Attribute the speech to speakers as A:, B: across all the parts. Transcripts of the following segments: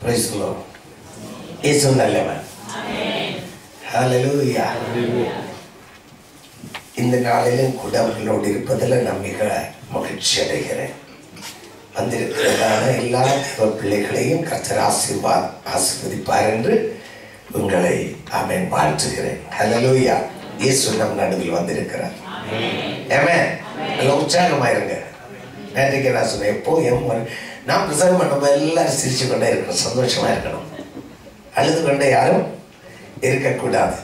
A: Praise the Lord. இயேசு நல்லவர். ஹல்லேலூயா. இந்த நாளிலும் கூட அவர்களோடு இருப்பதில் நான் மிக மகிழ்ச்சி அடைகிறேன். வந்திருக்கிறதான எல்லா பிள்ளைகளையும் கர்த்தர் ஆசீர்வதிப்பார் என்று உங்களை ஆமென் வாழ்த்துகிறேன். ஹல்லேலூயா. இயேசு நம் நடுவில் வந்திருக்கிறார். ஆமென். எல்லாம் உற்சாகமாயிருங்க. நேற்றைக்கு நான் சொன்னேன், எப்போ நான் பிரசங்கம் பண்ணும்போது எல்லாரும் சிரிச்சு கொண்டே இருக்கணும், சந்தோஷமா இருக்கணும், அழுது கொண்டே யாரும் இருக்கக்கூடாது.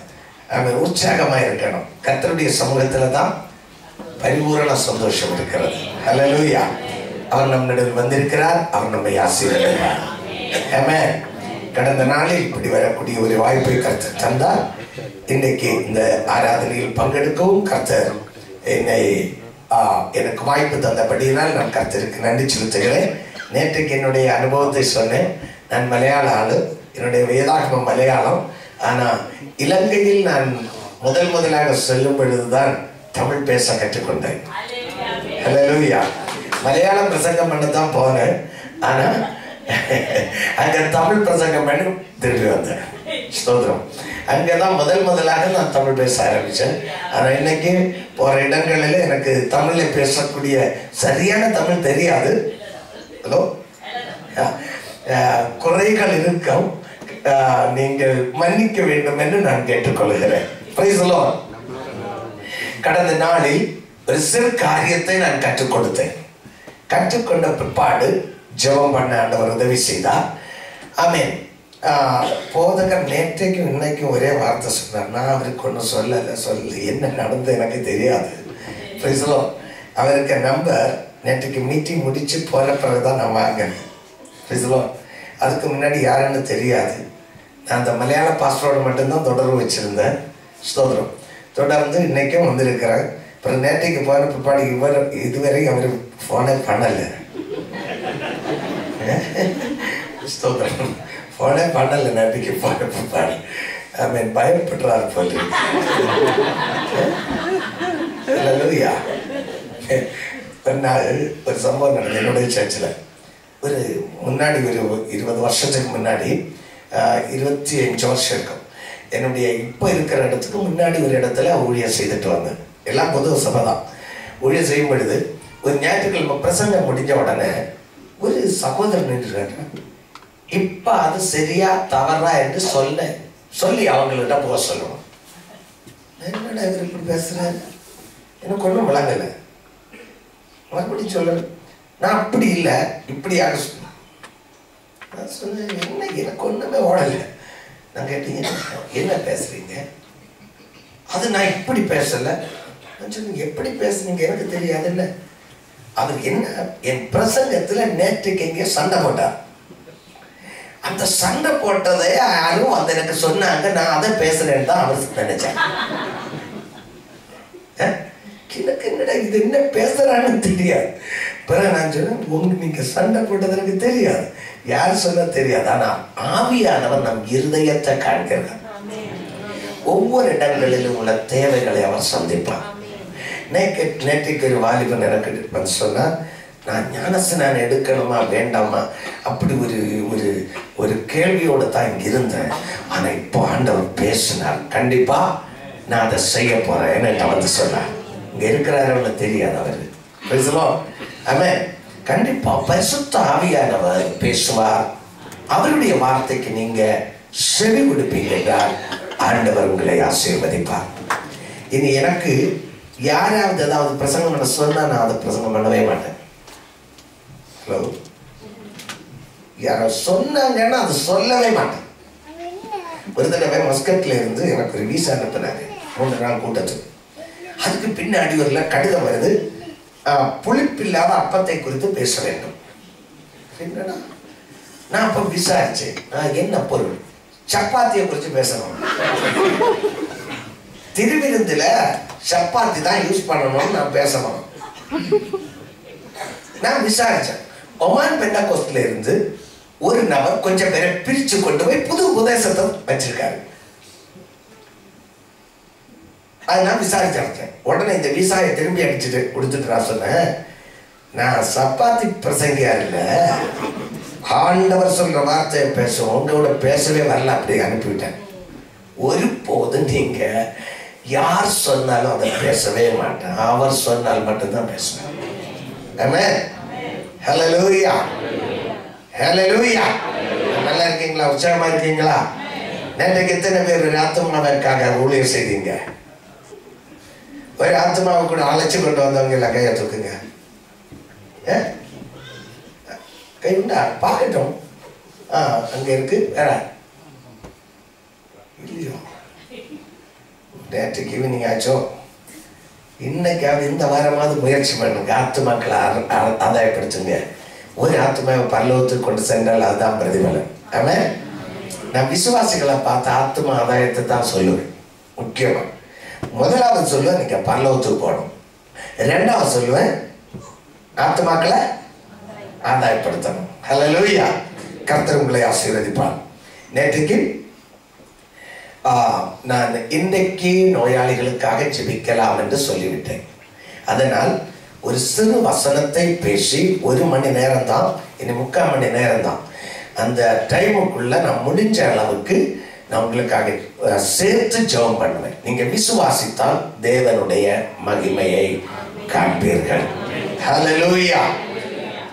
A: அவன் உற்சாகமாக இருக்கணும். கர்த்தருடைய சமூகத்தில் தான் பரிபூரண சந்தோஷம் இருக்கிறது. ஹல்லேலூயா. அவர் நம் நடுவில் வந்திருக்கிறார். அவர் நம்மை ஆசீர்வதிப்பார். ஆமென். கடந்த நாளில் இப்படி வரக்கூடிய ஒரு வாய்ப்பை கர்த்தர் தந்தார். இன்றைக்கு இந்த ஆராதனையில் பங்கெடுக்கவும் கர்த்தர் எனக்கு வாய்ப்பு தந்தபடியினால் நான் கர்த்தருக்கு நன்றி செலுத்துகிறேன். நேற்றுக்கு என்னுடைய அனுபவத்தை சொன்னேன். நான் மலையாள ஆளு, என்னுடைய வேதாகமம் மலையாளம். ஆனால் இலங்கையில் நான் முதலாக செல்லும் பொழுதுதான் தமிழ் பேச கற்றுக்கொண்டேன். ஹல்லேலூயா. மலையாளம் பிரசங்கம் பண்ண தான் போனேன். ஆனால் அங்கே தமிழ் பிரசங்கம் பண்ணி திரும்பி வந்தேன். ஸ்தோத்திரம். அங்கே தான் முதலாக நான் தமிழ் பேச ஆரம்பித்தேன். ஆனால் இன்னைக்கு போகிற இடங்களில் எனக்கு தமிழில் பேசக்கூடிய சரியான தமிழ் தெரியாது. ஹலோ, குறைகள் இருக்கும், நீங்கள் மன்னிக்க வேண்டும் என்று நான் கேட்டுக்கொள்கிறேன். Price the Lord. கடந்த நாளில் ஒரு சிறு காரியத்தை நான் கற்றுக் கொடுத்தேன். கற்றுக்கொண்ட பிற்பாடு ஜெபம் பண்ண ஆண்டவர் உதவி செய்தார். ஆமென். போதகர் நேற்றைக்கும் இன்னைக்கும் ஒரே வார்த்தை சொன்னார். நான் அவருக்கு ஒன்றும் சொல்லலை, என்ன நடந்து எனக்கு தெரியாது. Price the Lord. அவருக்கு நம்பர் நேற்றுக்கு மீட்டிங் முடிச்சு போன பிறகுதான் நான் வாங்கினேன். Price the Lord. அதுக்கு முன்னாடி யாருன்னு தெரியாது. நான் அந்த மலையாள பாஸ்போர்ட் மட்டும்தான் தொடர்பு வச்சிருந்தேன். ஸ்தோத்திரம். தொடர்ந்து இன்னைக்கும் வந்திருக்கிறேன். அப்புறம் நேற்றைக்கு போன பிற்பாடு இதுவரை அவர் ஃபோனே பண்ணலை. ஸ்தோத்திரம். ஃபோனே பண்ணலை நேற்றைக்கு போன பிற்பாடு. ஐ மீன் பயப்படுறாரு போல. ஹல்லேலூயா. ஒரு நாள் ஒரு சம்பவம் நடந்தது என்னுடைய சர்ச்சில். ஒரு முன்னாடி ஒரு 20 வருஷத்துக்கு முன்னாடி, 25 வருஷம் இருக்கும். என்னுடைய இப்போ இருக்கிற இடத்துக்கு முன்னாடி ஒரு இடத்துல ஊழியர் செய்துட்டு வந்தேன். எல்லாம் பொது சபை தான். ஊழியர் செய்யும் பொழுது ஒரு ஞாயிற்றுக்கிழமை பிரசங்கம் முடிஞ்ச உடனே ஒரு சகோதரன் நின்றுறாங்க. இப்போ அது சரியா தவறா என்று சொல்லி அவங்கள்ட்ட போக சொல்லணும். என்னடா இவர் இப்படி பேசுறாரு, எனக்கு ஒன்றும் விளங்கலை. மறுபடியும் சொல்லணும். நான் அப்படி இல்லை, இப்படியாக சொன்னேன். நான் சொன்னேன், என்ன எனக்கு ஒன்றுமே ஓடலை. நான் கேட்டீங்க, என்ன பேசுறீங்க? அது நான் இப்படி பேசலை. நான் சொன்னேன், எப்படி பேசுனீங்க எனக்கு தெரியாது. இல்லை, அவர் என்ன என் பிரசங்கத்தில் நேற்றுக்கு எங்கே சண்டை போட்டார். அந்த சண்டை போட்டதை யாரும் வந்து எனக்கு சொன்னாங்க. நான் அதை பேசுறேன்னு தான் அவர் நினைச்சேன். எனக்கு என்னடா இது என்ன பேசுறான்னு தெரியாது. பிறகு நான் சொன்னேன், நீங்க சண்டை போட்டது எனக்கு தெரியாது, யார் சொன்ன தெரியாது. ஆனா ஆவியானவர் நம் இருதயத்தை காண்கிறார். ஒவ்வொரு இடங்களிலும் உள்ள தேவைகளை அவர் சந்திப்பார். நேற்றைக்கு ஒரு வாலிபன் எனக்கு வந்து சொன்னா, நான் ஞானஸ்நானம் எடுக்கணுமா வேண்டாமா அப்படி ஒரு கேள்வியோட தான் இங்க இருந்தேன். ஆனா இப்போ ஆண்டவர் பேசினார், கண்டிப்பா நான் அதை செய்ய போறேன் என்ன வந்து சொன்னார். இங்க இருக்கிறாரு தெரியாது அவரு. ஆமென். கண்டிப்பா பரிசுத்த ஆவியானவர் பேசுவார். அவருடைய வார்த்தைக்கு நீங்க செவி கொடுப்பீங்க என்றால் ஆண்டவர் உங்களை ஆசீர்வதிப்பார். இனி எனக்கு யாராவது ஏதாவது பிரசங்கம் பண்ண சொன்னா நான் அதை பிரசங்கம் பண்ணவே மாட்டேன். ஹலோ, யாரோ சொன்னாங்கன்னா அது சொல்லவே மாட்டேன். ஒரு தடவை மஸ்கட்ல இருந்து எனக்கு ஒரு வீசா அனுப்பினாங்க 3 நாள் கூட்டத்துக்கு. அதுக்கு பின்னாடி ஒரு கடிதம் வருது, புளிப்பில்லாத அப்பத்தை குறித்து பேச வேண்டும். என்னடா, நான் அப்ப விசாரிச்சேன், என்ன பொருள்? சப்பாத்தியை குறித்து பேசணும். திருவிருந்துல சப்பாத்தி தான் யூஸ் பண்ணணும்னு நான் பேசணும். நான் விசாரிச்சேன். ஒமான் பெண்டகோஸ்ட்ல இருந்து ஒரு நபர் கொஞ்சம் பேரை பிரிச்சு கொண்டு போய் புது உபதேசத்தை வச்சிருக்காரு. அது நான் விசாரிச்சேன். உடனே இந்த விசாயை திரும்பி அடிச்சுட்டு கொடுத்துட்டு நான் சொன்னேன், நான் சப்பாத்தி பிரசங்கியா இல்லை, ஆண்டவர் சொல்ற வார்த்தையை பேசுவோம். உங்களோட பேசவே வரல, அப்படியே அனுப்பிவிட்டேன். ஒரு போதும் நீங்க யார் சொன்னாலும் அதை பேசவே மாட்டேன். அவர் சொன்னால் மட்டும்தான் பேசுவேன். ஆமென். ஹல்லேலூயா, ஹல்லேலூயா. நல்லா இருக்கீங்களா? உற்சாகமா இருக்கீங்களா? நேற்றைக்கு எத்தனை பேர் ஆத்மாவிற்காக ஊழியர் செய்தீங்க? ஒரு ஆத்மாவை கூட அழைச்சு கொண்டு வந்தவங்க எல்லாம் கையை தூக்குங்க. கை உண்டா? பார்க்கட்டும். அங்க இருக்கு. இல்லையோ, நேற்றுக்கு ஈவினிங் ஆச்சோ. இன்னைக்காவது இந்த வாரமாவது முயற்சி பண்ணுங்க. ஆத்துமாக்களை ஆதாயப்படுத்துங்க. ஒரு ஆத்மாவை பரலோகத்துக்கு கொண்டு சென்றால் அதுதான் பிரதிபலன். ஆமென். நான் விசுவாசிகளை பார்த்து ஆத்மா ஆதாயத்தை தான் சொல்லுவேன். முக்கியமா முதலாவது சொல்லுவேன், நீங்க பரலோகத்துக்கு போகணும். ரெண்டாவது சொல்லுவேன், ஆத்மாக்களை ஆதாயப்படுத்தணும். ஹல்லேலூயா. கர்த்தர் உங்களை ஆசீர்வதிப்பார். நேற்றுக்கு நான் இன்றைக்கு நோயாளிகளுக்காக ஜெபிக்கலாம் என்று சொல்லிவிட்டேன். அதனால் ஒரு சிறு வசனத்தை பேசி 1 மணி நேரம் தான், இனி 3/4 மணி நேரம் தான். அந்த டைமுக்குள்ள நான் முடிஞ்ச அளவுக்கு நான் உங்களுக்காக சேர்த்து ஜெபம் பண்ணுவேன். நீங்க விசுவாசித்தால் தேவனுடைய மகிமையை காண்பீர்கள். ஹல்லேலூயா.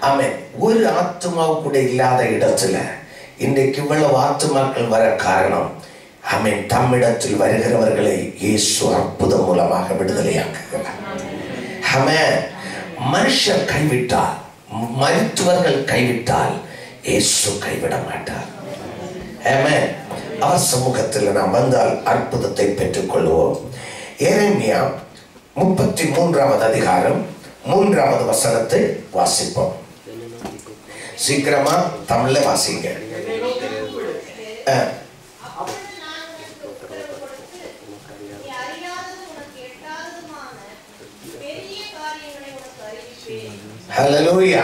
A: ஆமென். ஒரு ஆத்துமா கூட இல்லாத இடத்துல இன்றைக்கு இவ்வளவு ஆத்துமாக்கள் வர காரணம், ஆமென், தம்மிடத்தில் வருகிறவர்களை இயேசு அற்புதம் மூலமாக விடுதலையாக்குகிறார். ஆமென். மனுஷர் கைவிட்டால், மருத்துவர்கள் கைவிட்டால் இயேசு கைவிட மாட்டார். ஆமென். அவர் சமூகத்தில் நாம் வந்தால் அற்புதத்தை பெற்றுக் கொள்வோம். எரேமியா 33வது அதிகாரம் 3வது வசனத்தை வாசிப்போம். சீக்கிரமா தமிழ்ல வாசிங்க. ஹல்லேலூயா.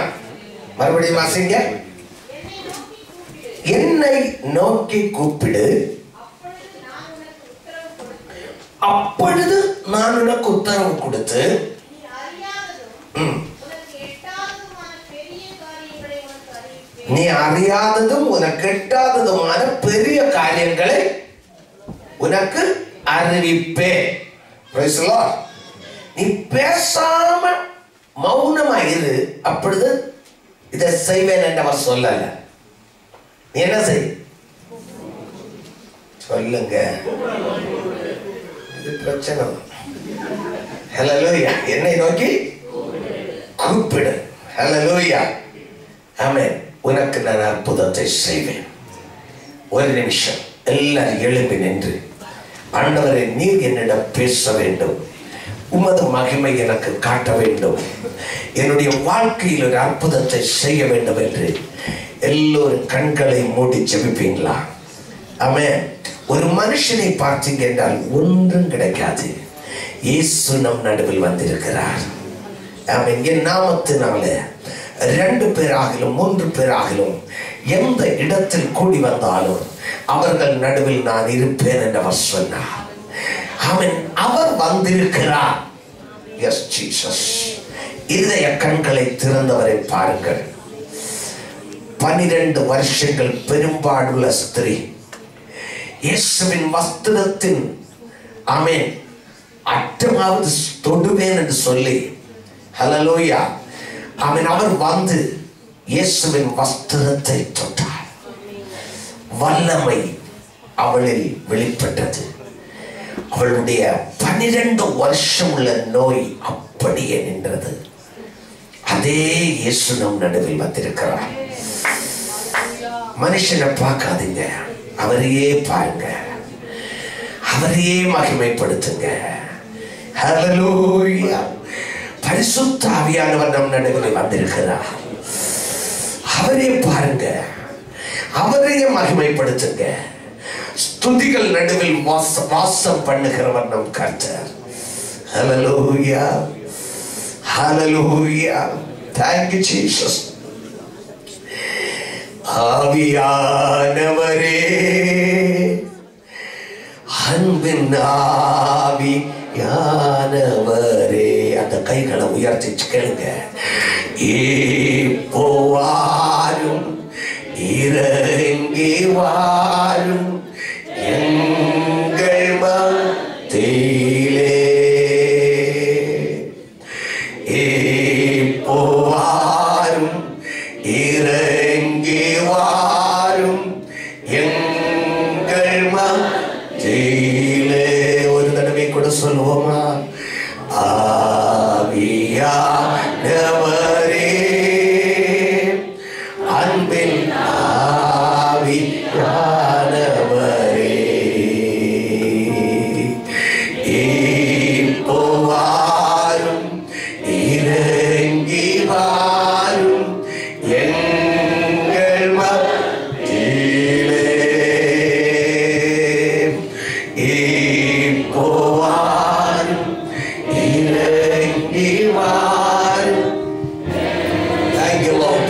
A: மறுபடியும் வாசிங்க. என்னை நோக்கி கூப்பிடு, அப்பொழுது நான் உனக்கு உத்தரவு கொடுத்து நீ அறியாததும் உனக்கு எட்டாததுமான பெரிய காரியங்களை உனக்கு அறிவிப்பேன். Price the Lord. நீ பேசாம மௌனமாயிரு, அப்பொழுது இதை செய்வேன் என்றவர் சொல்லல. நீ என்ன செய்? சொல்லுங்க. இது பிரச்சனை. ஹல்லேலூயா. என்னை நோக்கி கூப்பிடு. ஹல்லேலூயா. ஆமென். உனக்கு நான் அற்புதத்தை செய்வேன். ஒரு நிமிஷம் எல்லாரும் எழும்பி நின்று, ஆண்டவரே, நீர் என்னிடம் பேச வேண்டும், உமது மகிமை எனக்கு காட்ட வேண்டும், என்னுடைய வாழ்க்கையில் ஒரு அற்புதத்தை செய்ய வேண்டும் என்று எல்லோரும் கண்களை மூடி ஜெபிப்பீங்களா? ஆமென். ஒரு மனுஷனை பார்த்தீங்க என்றால் ஒன்றும் கிடைக்காது. இயேசு நம் நடுவில் வந்திருக்கிறார். ஆமென். என் நாமத்தினால 2 பேராகிலும் 3 பேராகிலும் எந்த இடத்தில் கூடி வந்தாலும் அவர்கள் நடுவில் நான் இருப்பேன் என்றவர் சொன்னார். ஆமென். அவர் வந்திருக்கிறார். S Jesus. இதய கண்களை திறந்தவரை பாருங்கள். 12 வருஷங்கள் பெரும்பாடுள்ள ஸ்திரீ இயேசுவின் வஸ்திரத்தின், ஆமென், அற்றமாவது தொடுவேன் என்று சொல்லி, ஹல்லேலூயா, ஆமென், அவர் வந்து இயேசுவின் வஸ்திரத்தை தொட்டார். வல்லமை அவளில் வெளிப்பட்டது. அவளுடைய 12 வருஷம் உள்ள நோய் அப்படியே நின்றது. அதே இயேசு நம் நடுவில் வந்திருக்கிறார். மனுஷனை பார்க்காதீங்க, அவரையே பாருங்க, அவரையே மகிமைப்படுத்துங்க. ஹல்லேலூயா. பரிசுத்த ஆவியானவர் நம் நடுவில் வந்திருக்கிறார். அவரே பாருங்க, அவரையே மகிமைப்படுத்துங்க. ஸ்துதிகள் நடுவில் வாசம் பண்ணுகிறவர் நம் கர்த்தர். ஹல்லேலூயா, ஹல்லேலூயா. Thank you Jesus. ஆவியானவரே, அன்பின் ஆவியானவரே, அந்த கைகளை உயர்த்தி கேளுங்க. இப்போவாரும் இறங்கி வாரும் எங்கள் மத்தியிலே இப்போ வாரும் இறங்கி வாரும் எங்கள் மத்தியிலே. ஒரு தடவை கூட சொல்லுவோமா? ஆவியானவரே, அன்பின் ஆவியானவரே, இப்போ வாரும் இறங்கி வாரும் எங்கள் மத்தியிலே. இப்போ வாரும் இறங்கி வாரும். Thank you, Lord.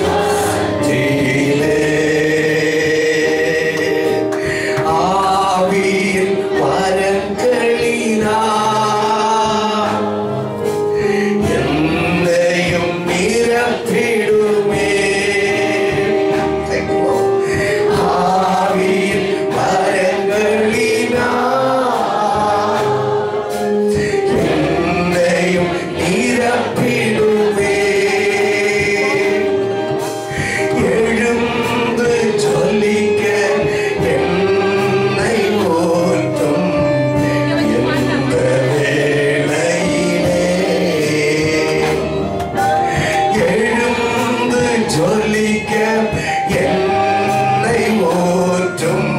A: ஆவியின் வரங்களினால் என்னையும் நிரப்பிடுமே. Thank you, Lord. ஆவியின் வரங்களினால் என்னையும் நிரப்பிடுமே. எழுந்து ஜொலிக்க என்னை ஊற்றும் எந்த வேளையிலே. எழுந்து ஜொலிக்க என்னை ஊற்றும்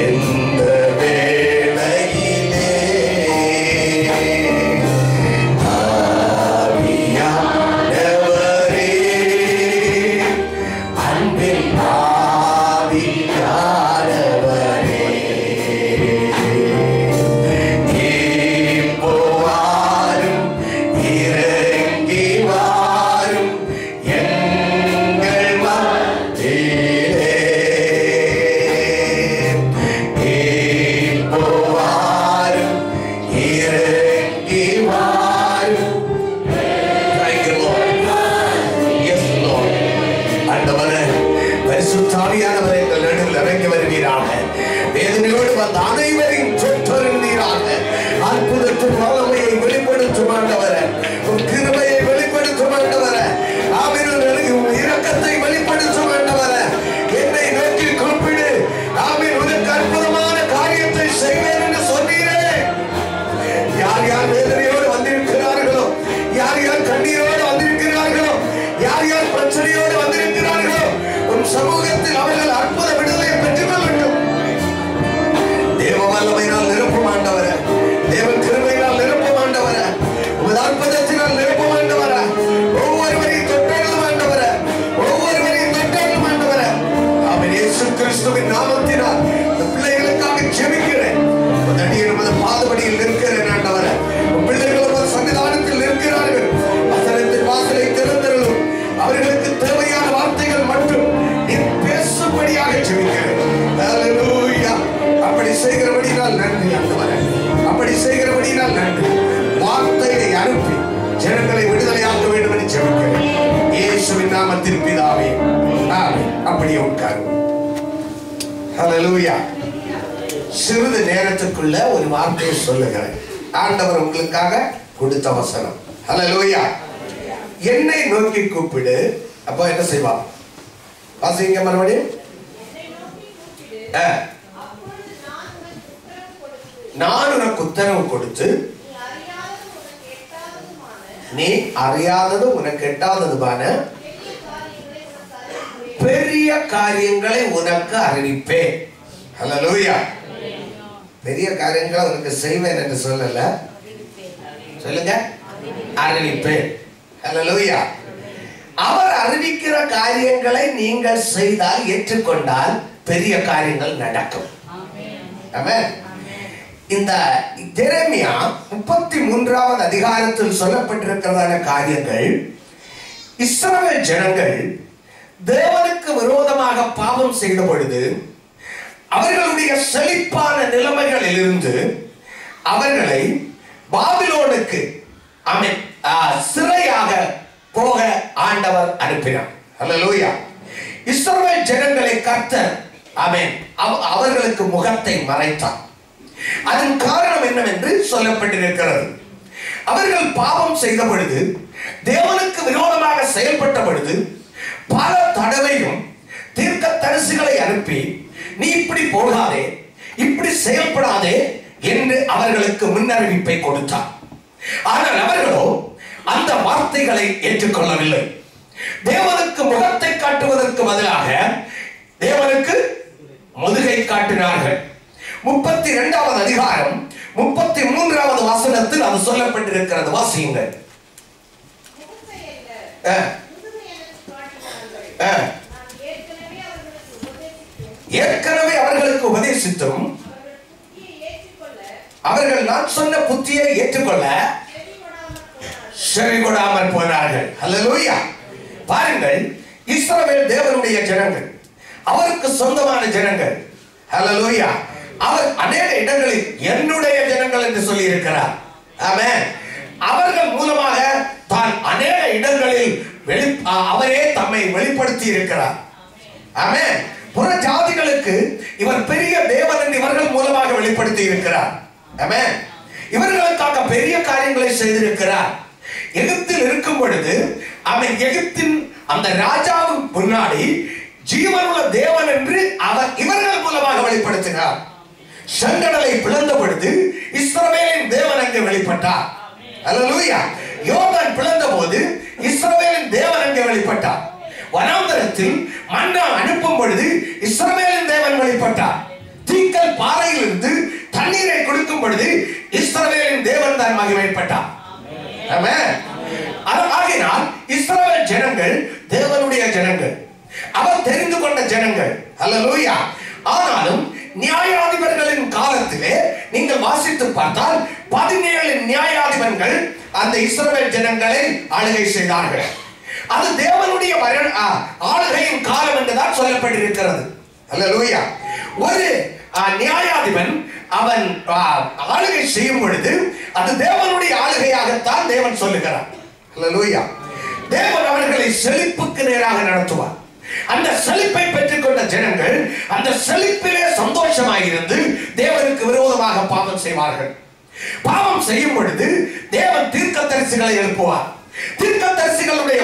A: எந்த வேளையிலே. ஆவியானவரே, அன்பின் ஆவியானவரே, இப்போ வாரும் இறங்கி வாரும் எங்கள் மத்தியிலே. இப்போ வாரும் இறங்கி வாரும். Thank you, Lord. Yes, Lord. ஆண்டவரே, பரிசுத்த ஆவியானவரே, எங்கள் நடுவில் இறங்கி வருவீராக. வேதனையோடு வந்த அனைவரையும் தொட்டருவீராக. அற்புதத்தின் வல்லமையை வெளிப்படுத்தும் ஆண்டவரே, உன் கிருபையை வெளிப்படுத்தும் ஆண்டவரே, ஆமென். உன் இரக்கத்தை வெளிப்படுத்தும் ஆண்டவரே. என்னை நோக்கி கூப்பிடு, ஆமென், உனக்கு அற்புதமான காரியத்தை செய்வேன் என்று சொன்னீரே. யார் யார் வேதனையோடு வந்திருக்கிறார்களோ, யார் யார் கண்ணீரோடு வந்திருக்கிறார்களோ, யார் யார் பிரச்சனையோடு வந்திருக்கிறார்களோ, உன் சமூகத்தில் அவர்கள் அற்புத விடுதலை பெற்றுக் கொள்ளட்டும். தேவ வல்லமையினால் நிரப்பும் ஆண்டவரே, தேவன் கிருபையினால் நிரப்பும் ஆண்டவரே, உமது அற்புதத்தினால் நிரப்பும் ஆண்டவரே. ஒவ்வொருவரையும் தொட்டலும் ஆண்டவரே, ஒவ்வொருவரையும் தொட்டலும் ஆண்டவரே. ஆமென். இயேசு கிறிஸ்துவின் நாமத்தினால் இந்த பிள்ளைகளுக்காக ஜெபிக்கிறேன். தடியில் உமது பாதபடியில் நிற்கிறேன் ஆண்டவரே. உன் பிள்ளைகள் உமது சன்னிதானத்தில் நிற்கிறார்கள். வசனத்தின் வாசலை திறந்தருளும். அவர்களுக்கு தேவையான வார்த்தைகள் மட்டும் நீ பேசும்படியாக ஜெபிக்கிறேன். ஹல்லேலூயா. அப்படி செய்கிறபடினால் நன்றி ஆண்டவரே, அப்படி செய்கிறபடினால் நன்றி. வார்த்தையை அனுப்பி ஜனங்களை விடுதலையாக்க வேண்டும் என்று ஜெபிக்கிறேன். இயேசுவின் நாமத்தில் பிதாவே, ஆமென். அப்படியே உட்காரு. ஹல்லேலூயா. சிறிது நேரத்துக்குள்ள ஒரு வார்த்தையை சொல்லுகிறேன். ஆண்டவர் உங்களுக்காக கொடுத்த வசனம். ஹல்லேலூயா. என்னை நோக்கி கூப்பிடு. அப்போ என்ன செய்வான்? வாசிங்க மறுபடியும். நான் உனக்கு உத்தரவு கொடுத்து நீ அறியாதது உனக்கு எட்டாததுமான பெரிய காரியங்களை உனக்கு அறிவிப்பேன். ஹல்லேலூயா. பெரிய காரியங்களை உனக்கு செய்வேன் என்று சொல்லல, சொல்லுங்க, அறிவிப்பேன். ஹல்லேலூயா. அவர் அறிவிக்கிற காரியங்களை நீங்கள் செய்தால், ஏற்றுக்கொண்டால் பெரிய காரியங்கள் நடக்கும். ஆமென். இந்த எரேமியா 33வது அதிகாரத்தில் சொல்லப்பட்டிருக்கிறதான காரியங்கள், இஸ்ரவேல் ஜனங்கள் தேவனுக்கு விரோதமாக பாவம் செய்த பொழுது அவர்களுடைய செழிப்பான நிலைமைகளில் இருந்து அவர்களை பாபிலோனுக்கு சிறையாக போக ஆண்டவர் அனுப்பினார். ஹல்லேலூயா. இஸ்ரவேல் ஜனங்களை கர்த்தர் ஆமென் அவர்களுக்கு முகத்தை மறைத்தார். அதன் காரணம் என்னவென்று சொல்லப்பட்டிருக்கிறது. அவர்கள் பாவம் செய்த பொழுது, தேவனுக்கு விரோதமாக செயல்பட்ட பொழுது பல தடவையும் தீர்க்கதரிசிகளை அனுப்பி நீ இப்படி போகாதே, இப்படி செயல்படாதே என்று அவர்களுக்கு முன்னறிவிப்பை கொடுத்தார். ஆனால் அவர்களோ அந்த வார்த்தைகளை ஏற்றுக்கொள்ளவில்லை. தேவனுக்கு முகத்தை காட்டுவதற்கு பதிலாக தேவனுக்கு முதுகை காட்டினார்கள். 32வது அதிகாரம் 33வது வசனத்தில் அது சொல்லப்பட்டிருக்கிறது. வாசியுங்கள். ஏற்கனவே அவர்களுக்கு உபதேசித்தும் அவர்கள் நான் சொன்ன புத்தியை ஏற்றுக்கொள்ள செவி கொடாமல் போனார்கள். அல்லேலூயா. பாருங்கள், இஸ்ரவேல் தேவனுடைய ஜனங்கள், அவருக்கு சொந்தமான ஜனங்கள். அல்லேலூயா. அவர் அநேக இடங்களில் என்னுடைய ஜனங்கள் என்று சொல்லி இருக்கிறார். ஆமென். அவர்கள் மூலமாக தான் அநேக இடங்களில் அவரே தம்மை வெளிப்படுத்தி இருக்கிறார். ஆமென். புற ஜாதிகளுக்கு இவர் பெரிய தேவன் என்று இவர்கள் மூலமாக வெளிப்படுத்தி இருக்கிறார். ஆமென். இவர்களுக்காக பெரிய காரியங்களை செய்திருக்கிறார். எகிப்தில் இருக்கும் பொழுது அவன் எகிப்தின் அந்த ராஜாவின் முன்னாடி ஜீவனுள்ள தேவன் என்று அவர் இவர்கள் மூலமாக வெளிப்படுத்தினார். செங்கடலை பிளந்த பொழுது இஸ்ரவேலின் தேவன் அங்கே வெளிப்பட்டார். அல்லேலூயா. யோர்தான் பிளந்த போது இஸ்ரவேலின் தேவன் அங்கே வெளிப்பட்டார். வனாந்தரத்தில் மன்னா அனுப்பும் பொழுது இஸ்ரவேலின் தேவன் வெளிப்பட்டார். தீக்கல் பாறையில் இருந்து தண்ணீரை கொடுக்கும் பொழுது இஸ்ரவேலின் தேவன் தான் மகிமைப்பட்டார். ஆமென். ஆகையினால் இஸ்ரவேல் ஜனங்கள் தேவனுடைய ஜனங்கள், அவர் தெரிந்து கொண்ட ஜனங்கள். அல்லேலூயா. ஆனாலும் நியாயாதிபர்களின் காலத்திலே நீங்கள் வாசித்து பார்த்தால் 17 நியாயாதிபர்கள் அந்த இஸ்ரவேல் ஜனங்களை ஆளுகை செய்தார்கள். அது தேவனுடைய ஆளுகையின் காலம் என்றுதான் சொல்லப்பட்டிருக்கிறது. அல்லேலூயா. ஒரு நியாயாதிபன் அவன் ஆளுகை செய்யும் பொழுது அது தேவனுடைய ஆளுகையாகத்தான் தேவன் சொல்லுகிறார். அல்லேலூயா. தேவன் அவர்களை செழிப்புக்கு நேராக நடத்துவார். அந்த செழிப்பை பெற்றுக் கொண்ட ஜனங்கள் அந்த செழிப்பிலே சந்தோஷமாக இருந்து தேவனுக்கு விரோதமாக பாவம் செய்வார்கள். பாவம் செய்யும் பொழுது தேவன் தீர்க்கதரிசிகளை எழுப்புவார். தீர்க்கதரிசிகளுடைய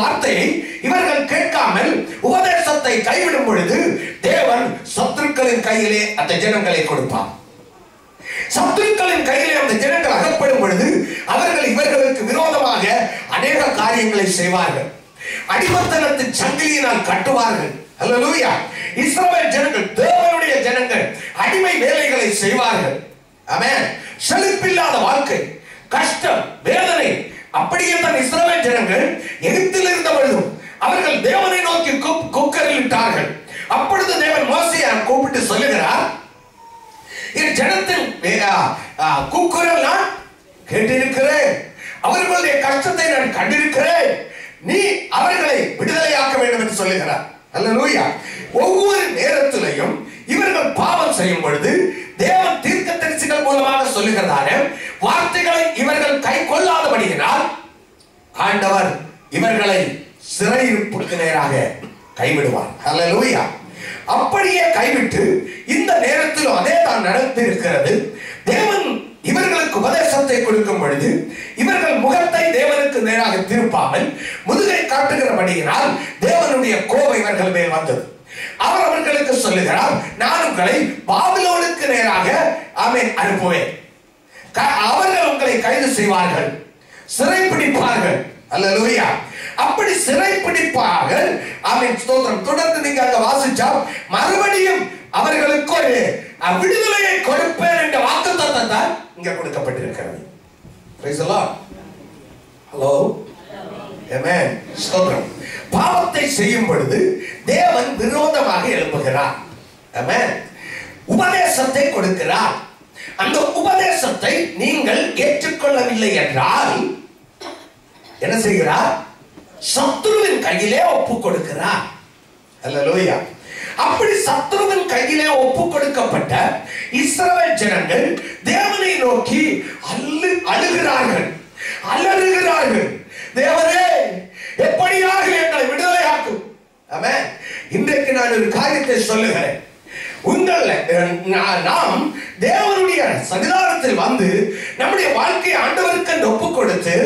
A: வார்த்தையை இவர்கள் கேட்காமல் உபதேசத்தை கைவிடும் பொழுது தேவன் சத்துருக்களின் கையிலே அந்த ஜனங்களை கொடுப்பார். சத்துருக்களின் கையிலே அந்த ஜனங்கள் அகப்படும் பொழுது அவர்கள் இவர்களுக்கு விரோதமாக அநேக காரியங்களை செய்வார்கள். அடிமத்தனத்தின் சங்கிலியினால் கட்டுவார்கள். அல்லேலூயா. இஸ்ரவேல் ஜனங்கள் தேவனுடைய ஜனங்கள் அடிமை வேலைகளை செய்வார்கள். ஆமென். செழிப்பில்லாத வாழ்க்கை, கஷ்டம், வேதனை. அப்படியே தான் இஸ்ரவேல் ஜனங்கள் எகிப்தில் இருந்த பொழுதும் அவர்கள் தேவனை நோக்கி கூக்குரலிட்டார்கள். அப்பொழுது தேவன் மோசேயை கூப்பிட்டு சொல்லுகிறார், என் ஜனத்தின் கூக்குரல் நான் கேட்டிருக்கிறேன், அவர்களுடைய கஷ்டத்தை நான் கண்டிருக்கிறேன், நீ அவர்களை விடுதலையாக்க வேண்டும் என்று சொல்லுகிறார். அல்லேலூயா. ஒவ்வொரு நேரத்திலையும் இவர்கள் பாவம் செய்யும் பொழுது தேவன் தீர்க்கதரிசிகள் மூலமாக சொல்லுகிறதான வார்த்தைகளை இவர்கள் கை கொள்ளாதபடியினால் ஆண்டவர் இவர்களை சிறையிருப்புக்கு நேராக கைவிடுவார். அல்லேலூயா. அப்படியே கைவிட்டு இந்த நேரத்திலும் அதே தான் நடந்திருக்கிறது. தேவன் இவர்களுக்கு உபதேசத்தை கொடுக்கும் பொழுது இவர்கள் முகத்தை தேவனுக்கு நேராக திருப்பாமல் முதுகை காட்டுகிறபடியினால் தேவனுடைய கோபம் இவர்கள் மேல் வந்தது. அவர் அவர்களுக்கு சொல்லுகிறார், நான் உங்களை பாபிலோனுக்கு நேராக அனுப்புவேன். அவர்கள் உங்களை கைது செய்வார்கள், சிறைப்பிடிப்பார்கள். அல்லேலூயா. அப்படி சிறைப்பிடிப்பார்கள். ஆமென். ஸ்தோத்திரம். தொடர்ந்து நீங்க அங்க வாசிச்சா மறுபடியும் அவர்களுக்கு ஒரு விடுதலையை கொடுப்பேன் என்ற வாக்குத்தத்தம் தான் இங்க கொடுக்கப்பட்டிருக்கிறது. Price the Lord. ஹலோ. ஆமென். ஸ்தோத்திரம். பாவத்தை செய்யும் பொழுது தேவன் விரோதமாக எழுப்புகிறார். ஆமென். உபதேசத்தை கொடுக்கிறார். அந்த உபதேசத்தை நீங்கள் ஏற்றுக்கொள்ளவில்லை என்றால் என்ன செய்கிறார்? சத்துருவின் கையிலே ஒப்பு கொடுக்கிறார். அல்லேலூயா. அப்படி சத்துருவின் கையிலே ஒப்பு கொடுக்கப்பட்ட இஸ்ரவேல் ஜனங்கள் தேவனை நோக்கி அழுகிறார்கள், அலறுகிறார்கள். தேவனே, எப்படியாக எங்களை விடுதலையாக்கும். ஆமென். நான் ஒரு காரியத்தை சொல்லுகிறேன். நாம் தேவனுடைய சன்னிதானத்தில் வந்து நம்முடைய வாழ்க்கையை ஆண்டவருக்கு ஒப்பு கொடுத்து,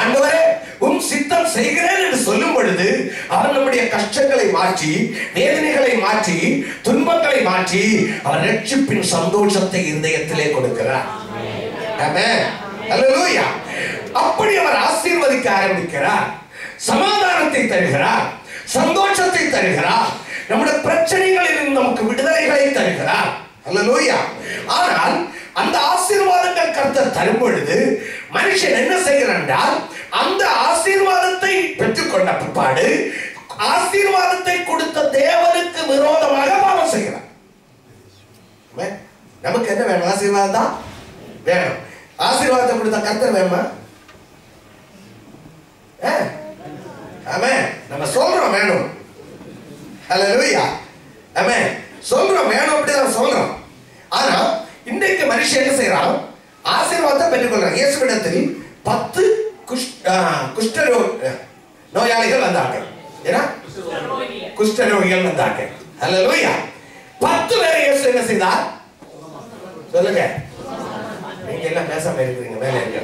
A: ஆண்டவரே உம் சித்தம் செய்கிறேன் என்று சொல்லும் பொழுது அவர் நம்முடைய கஷ்டங்களை மாற்றி, வேதனைகளை மாற்றி, துன்பங்களை மாற்றி அவர் ரட்சிப்பின் சந்தோஷத்தை இருதயத்திலே கொடுக்கிறார். ஆமென். அல்லேலூயா. அப்படி அவர் ஆசீர்வதிக்க ஆரம்பிக்கிறார். சமாதானத்தை தருகிறார், சந்தோஷத்தை தருகிறார், நம்முடைய பிரச்சனைகளில் நமக்கு விடுதலைகளை தருகிறார். அல்லேலூயா. ஆனால் அந்த ஆசீர்வாதங்கள் கர்த்தர் தரும் பொழுது மனுஷன் என்ன செய்கிறான் என்றால், அந்த ஆசீர்வாதத்தை பெற்றுக்கொண்ட பிற்பாடு ஆசீர்வாதத்தை கொடுத்த தேவனுக்கு விரோதமாக பாவம் செய்கிறான். நமக்கு என்ன வேணும்? ஆசீர்வாதம் தான் வேணும். ஆசீர்வாதத்தை கொடுத்த கர்த்தர் வேணுமா? ஆமென். நம்ம சொல்றோம் வேணும். அல்லேலூயா. ஆமென். சொல்றோம் வேணும், அப்படி தான் சொல்றோம். ஆனா இன்றைக்கு மனுஷன் என்ன செய்யறான்? ஆசீர்வாதத்தை பெற்றுக்கொள்றான். இயேசுவிடத்தில் 10 குஷ்ட நோயாளிகள் வந்தாங்க. ஏன்னா குஷ்டரோகிகள் வந்தாங்க. அல்லேலூயா. 10 பேரை இயேசு என்ன செய்தார்? சொல்லுங்க. நீங்க எல்லாம் பேசாம இருக்கீங்க. மேல இருக்க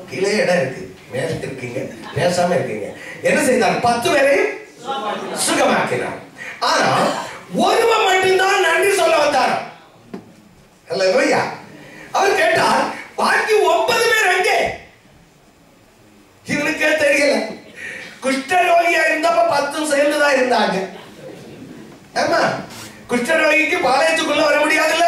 A: கீழே இடம் இருக்கு, மேல இருக்கீங்க, பேசாம இருக்கீங்க. என்ன செய்தார்? 10 பேரை சுகமாக்கினார். ஆனா ஒருவன் மட்டும்தான் நன்றி சொல்ல வந்தார். அல்லேலூயா. அவர் கேட்டார், பாக்கி 9 பேர் எங்கே? இவனுக்கே தெரியல. குஷ்டரோகியா இருந்தப்ப 10 சேர்ந்துதான் இருந்தாங்க. ஆமா, குஷ்டரோகிக்கு பாளையத்துக்குள்ள வர முடியாதுல்ல,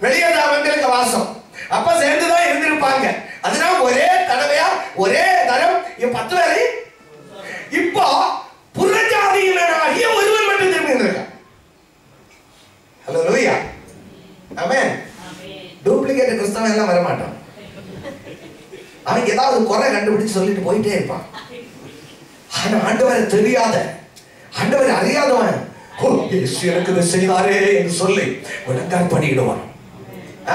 A: வெளியே அவங்களுக்கு வாசம். அப்ப சேர்ந்துதான் இருந்திருப்பாங்க. அதனால ஒரே தடவையா ஒரே தரம் 10 பேரை. இப்போ புறஜாதியினராகிய ஒருவன் மட்டும் திரும்பி இருக்கான். அல்லேலூயா. ஆமென். டூப்ளிகேட் கிறிஸ்தவன் எல்லாம் வர மாட்டான். அவன் ஏதாவது குறை கண்டுபிடிச்சு சொல்லிட்டு போயிட்டே இருப்பான். ஆனா ஆண்டவரை தெரியாத, ஆண்டவரை அறியாதவன் எனக்கு இதை செய்தாரே என்று சொல்லி விளக்கால் பண்ணிடுவான்.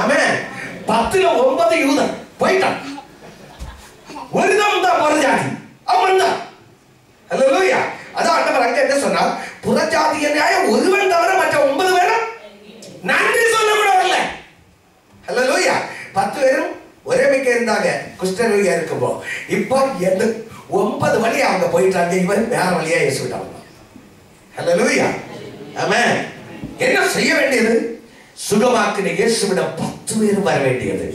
A: ஆமென். 10ல 9 யூதன் போயிட்டான். ஒருதான் தான் புறஜாதி, அவன் தான். அல்லேலூயா. அதான் ஆண்டவர் அங்க என்ன சொன்னார்? புறஜாதியனாய ஒருவன் தவிர மற்ற 9 பேரும் நன்றி சொல்ல கூட வரல. அல்லேலூயா. 10 பேரும் ஒரே மிக்க இருந்தாங்க குஷ்டரோகியா இருக்கும்போ. இப்போ 9 வழியா அவங்க போயிட்டாங்க. இவன் வேற வழியா இயேசுவிட்டாங்க. அல்லேலூயா. ஆமென். என்ன செய்ய வேண்டியது? சுகமாக்கின இயேசுவிடம் 10 பேர் வர வேண்டியது.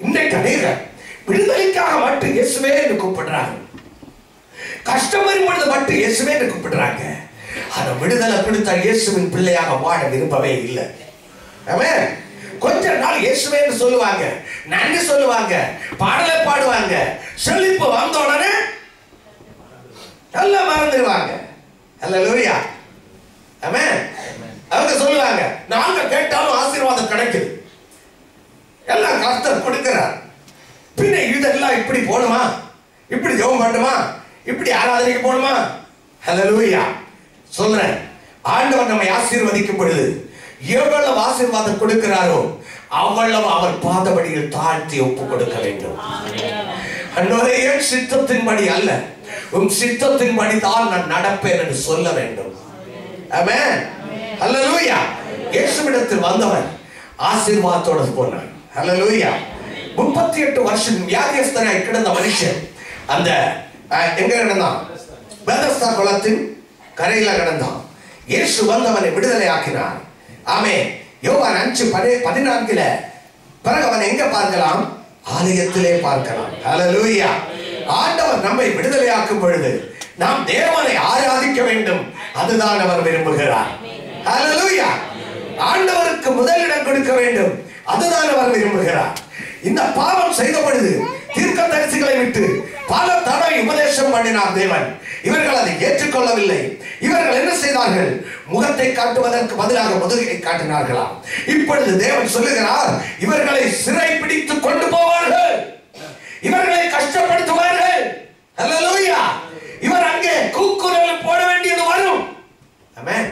A: இன்றைக்கு அநேகர் விடுதலைக்காக மட்டும் இயேசுவே என்று கூப்பிடுறாங்க. கஷ்டம் வரும்பொழுது மட்டும் இயேசுவே என்று கூப்பிடுறாங்க. ஆனா விடுதலை கொடுத்த இயேசுவின் பிள்ளையாக வாழ விரும்பவே இல்லை. ஆமென். கொஞ்ச நாள் இயேசுவே என்று சொல்லுவாங்க, நன்றி சொல்லுவாங்க, பாடலை பாடுவாங்க. செழிப்பு வந்த உடனே எல்லாம் மறந்துடுவாங்க. அல்லேலூயா. ஆமென். அவங்க சொல்லுவாங்க, நாங்க கேட்டாலும் ஆசீர்வாதம் கிடைக்குது, எல்லாம் கர்த்தர் கொடுக்கிறார். பின்ன இதெல்லாம் இப்படி போணுமா, இப்படி ஜெபம் பண்ணுமா, இப்படி ஆராதனைக்கு போணுமா? அல்லேலூயா. சொல்றேன், ஆண்டவர் நம்மை ஆசீர்வதிக்கும் பொழுது எவ்வளவு ஆசீர்வாதம் கொடுக்கிறாரோ அவ்வளவு அவர் பாதபடியில் தாழ்த்தி ஒப்பு கொடுக்க வேண்டும். அன்றோரே என் சித்தத்தின்படி அல்ல, உம் சித்தத்தின்படி தான் நான் நடப்பேன் என்று சொல்ல வேண்டும். ஆமென். அல்லேலூயா. இயேசுவிடத்தில் வந்தவர் ஆசீர்வாதத்தோடு போனார். அல்லேலூயா. 38 வருஷம் வியாதியஸ்தனாய் கிடந்த மனுஷன் அந்த எங்க கிடந்தான்? பெதஸ்தா குளத்தின் கரையில கிடந்தான். இயேசு வந்தவனை விடுதலை ஆக்கினார். ஆமென். யோவான் 5:14 பிறகு அவனை எங்க பார்க்கலாம்? ஆலயத்திலே பார்க்கலாம். அல்லேலூயா. ஆண்டவர் நம்மை விடுதலையாக்கும் பொழுது நாம் தேவனை ஆராதிக்க வேண்டும். அதுதான் அவர் விரும்புகிறார். அல்லேலூயா. ஆண்டவருக்கு முதலிடம் கொடுக்க வேண்டும். அதுதான் அவர் விரும்புகிறார். இந்த பாவம் செய்த பொழுது தீர்க்கதரிசிகளை விட்டு பல தடவை உபதேசம் பண்ணினார் தேவன். இவர்கள் அதை ஏற்றுக்கொள்ளவில்லை. இவர்கள் என்ன செய்தார்கள்? முகத்தை காட்டுவதற்கு பதிலாக முதுகை காட்டினார்களாம். இப்பொழுது தேவன் சொல்லுகிறார், இவர்களை சிறை பிடித்து கொண்டு போவார்கள், இவர்களை கஷ்டப்படுத்துவார்கள். அல்லேலூயா. இவர் அங்கே கூக்குரல் போட வேண்டியது வரும். ஆமென்.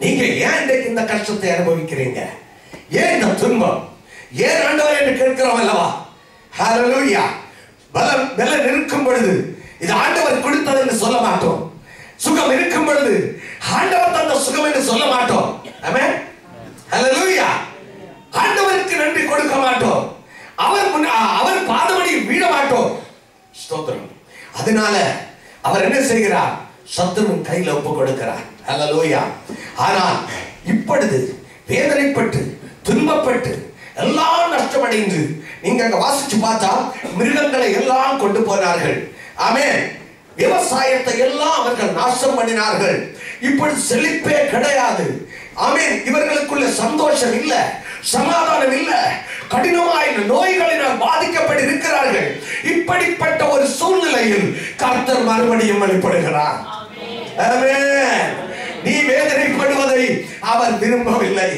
A: நீங்க ஏன் இன்றைக்கு இந்த கஷ்டத்தை அனுபவிக்கிறீங்க? ஏன் இந்த துன்பம்? ஏன் ஆண்டவர் என்று கேட்கிறோம் அல்லவா? ஹல்லேலூயா. பலம் இருக்கும் பொழுது இது ஆண்டவர் கொடுத்தது என்று சொல்ல மாட்டோம். சுகம் இருக்கும் பொழுது ஆண்டவர் தந்த சுகம் என்று சொல்ல மாட்டோம். ஆமென். ஹல்லேலூயா. ஆண்டவருக்கு நன்றி கொடுக்க மாட்டோம். அவர் பாதமடியில் வீழ மாட்டோம். ஸ்தோத்திரம். அதனால அவர் என்ன செய்கிறார்? சத்துருவின் கையில ஒப்பு கொடுக்கிறார். ஹல்லேலூயா. ஆனால் இப்பொழுது வேதனைப்பட்டு துன்பப்பட்டு எல்லாம் நஷ்டமடைந்து, நீங்க அங்க வாசிச்சு பார்த்தா மிருகங்களை எல்லாம் கொண்டு போனார்கள். ஆமென். விவசாயத்தை எல்லாம் அவர்கள் நாசம் பண்ணினார்கள். இப்படி செழிப்பே கிடையாது. ஆமென். இவர்களுக்குள்ள சந்தோஷம் இல்ல, சமாதானம் இல்ல, கடினமான நோய்களினால் பாதிக்கப்பட்டு இருக்கிறார்கள். இப்படிப்பட்ட ஒரு சூழ்நிலையில் கர்த்தர் மறுபடியும் வெளிப்படுகிறார். ஆமென். நீ வேதனைப்படுவதை அவர் விரும்பவில்லை.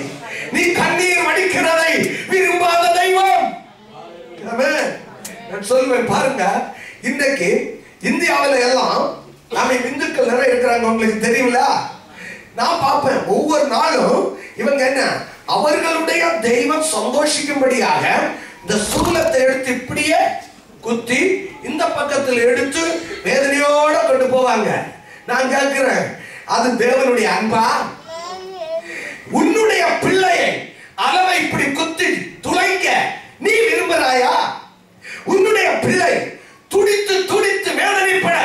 A: நீ கண்ணீர் வடிக்கிறதை விரும்பாத தெய்வம். ஆமென். நான் சொல்வேன் பாருங்க, இன்றைக்கு இந்தியாவில் எல்லாம் நாம இந்துக்கள் நிறைய இருக்கிறாங்க. உங்களுக்கு தெரியுங்கள? நான் பார்ப்பேன் ஒவ்வொரு நாளும் இவங்க என்ன, அவர்களுடைய தெய்வம் சந்தோஷிக்கும்படியாக இந்த சூலத்தை எடுத்து இப்படியே குத்தி இந்த பக்கத்தில் எடுத்து வேதனையோட கொண்டு போவாங்க. நான் கேட்கிறேன், அது தேவனுடைய அன்பா? உன்னுடைய பிள்ளையை அளவை இப்படி குத்தி துளைக்க நீ விரும்புகிறாயா? உன்னுடைய பிள்ளை துடித்து துடித்து வேதனைப்பட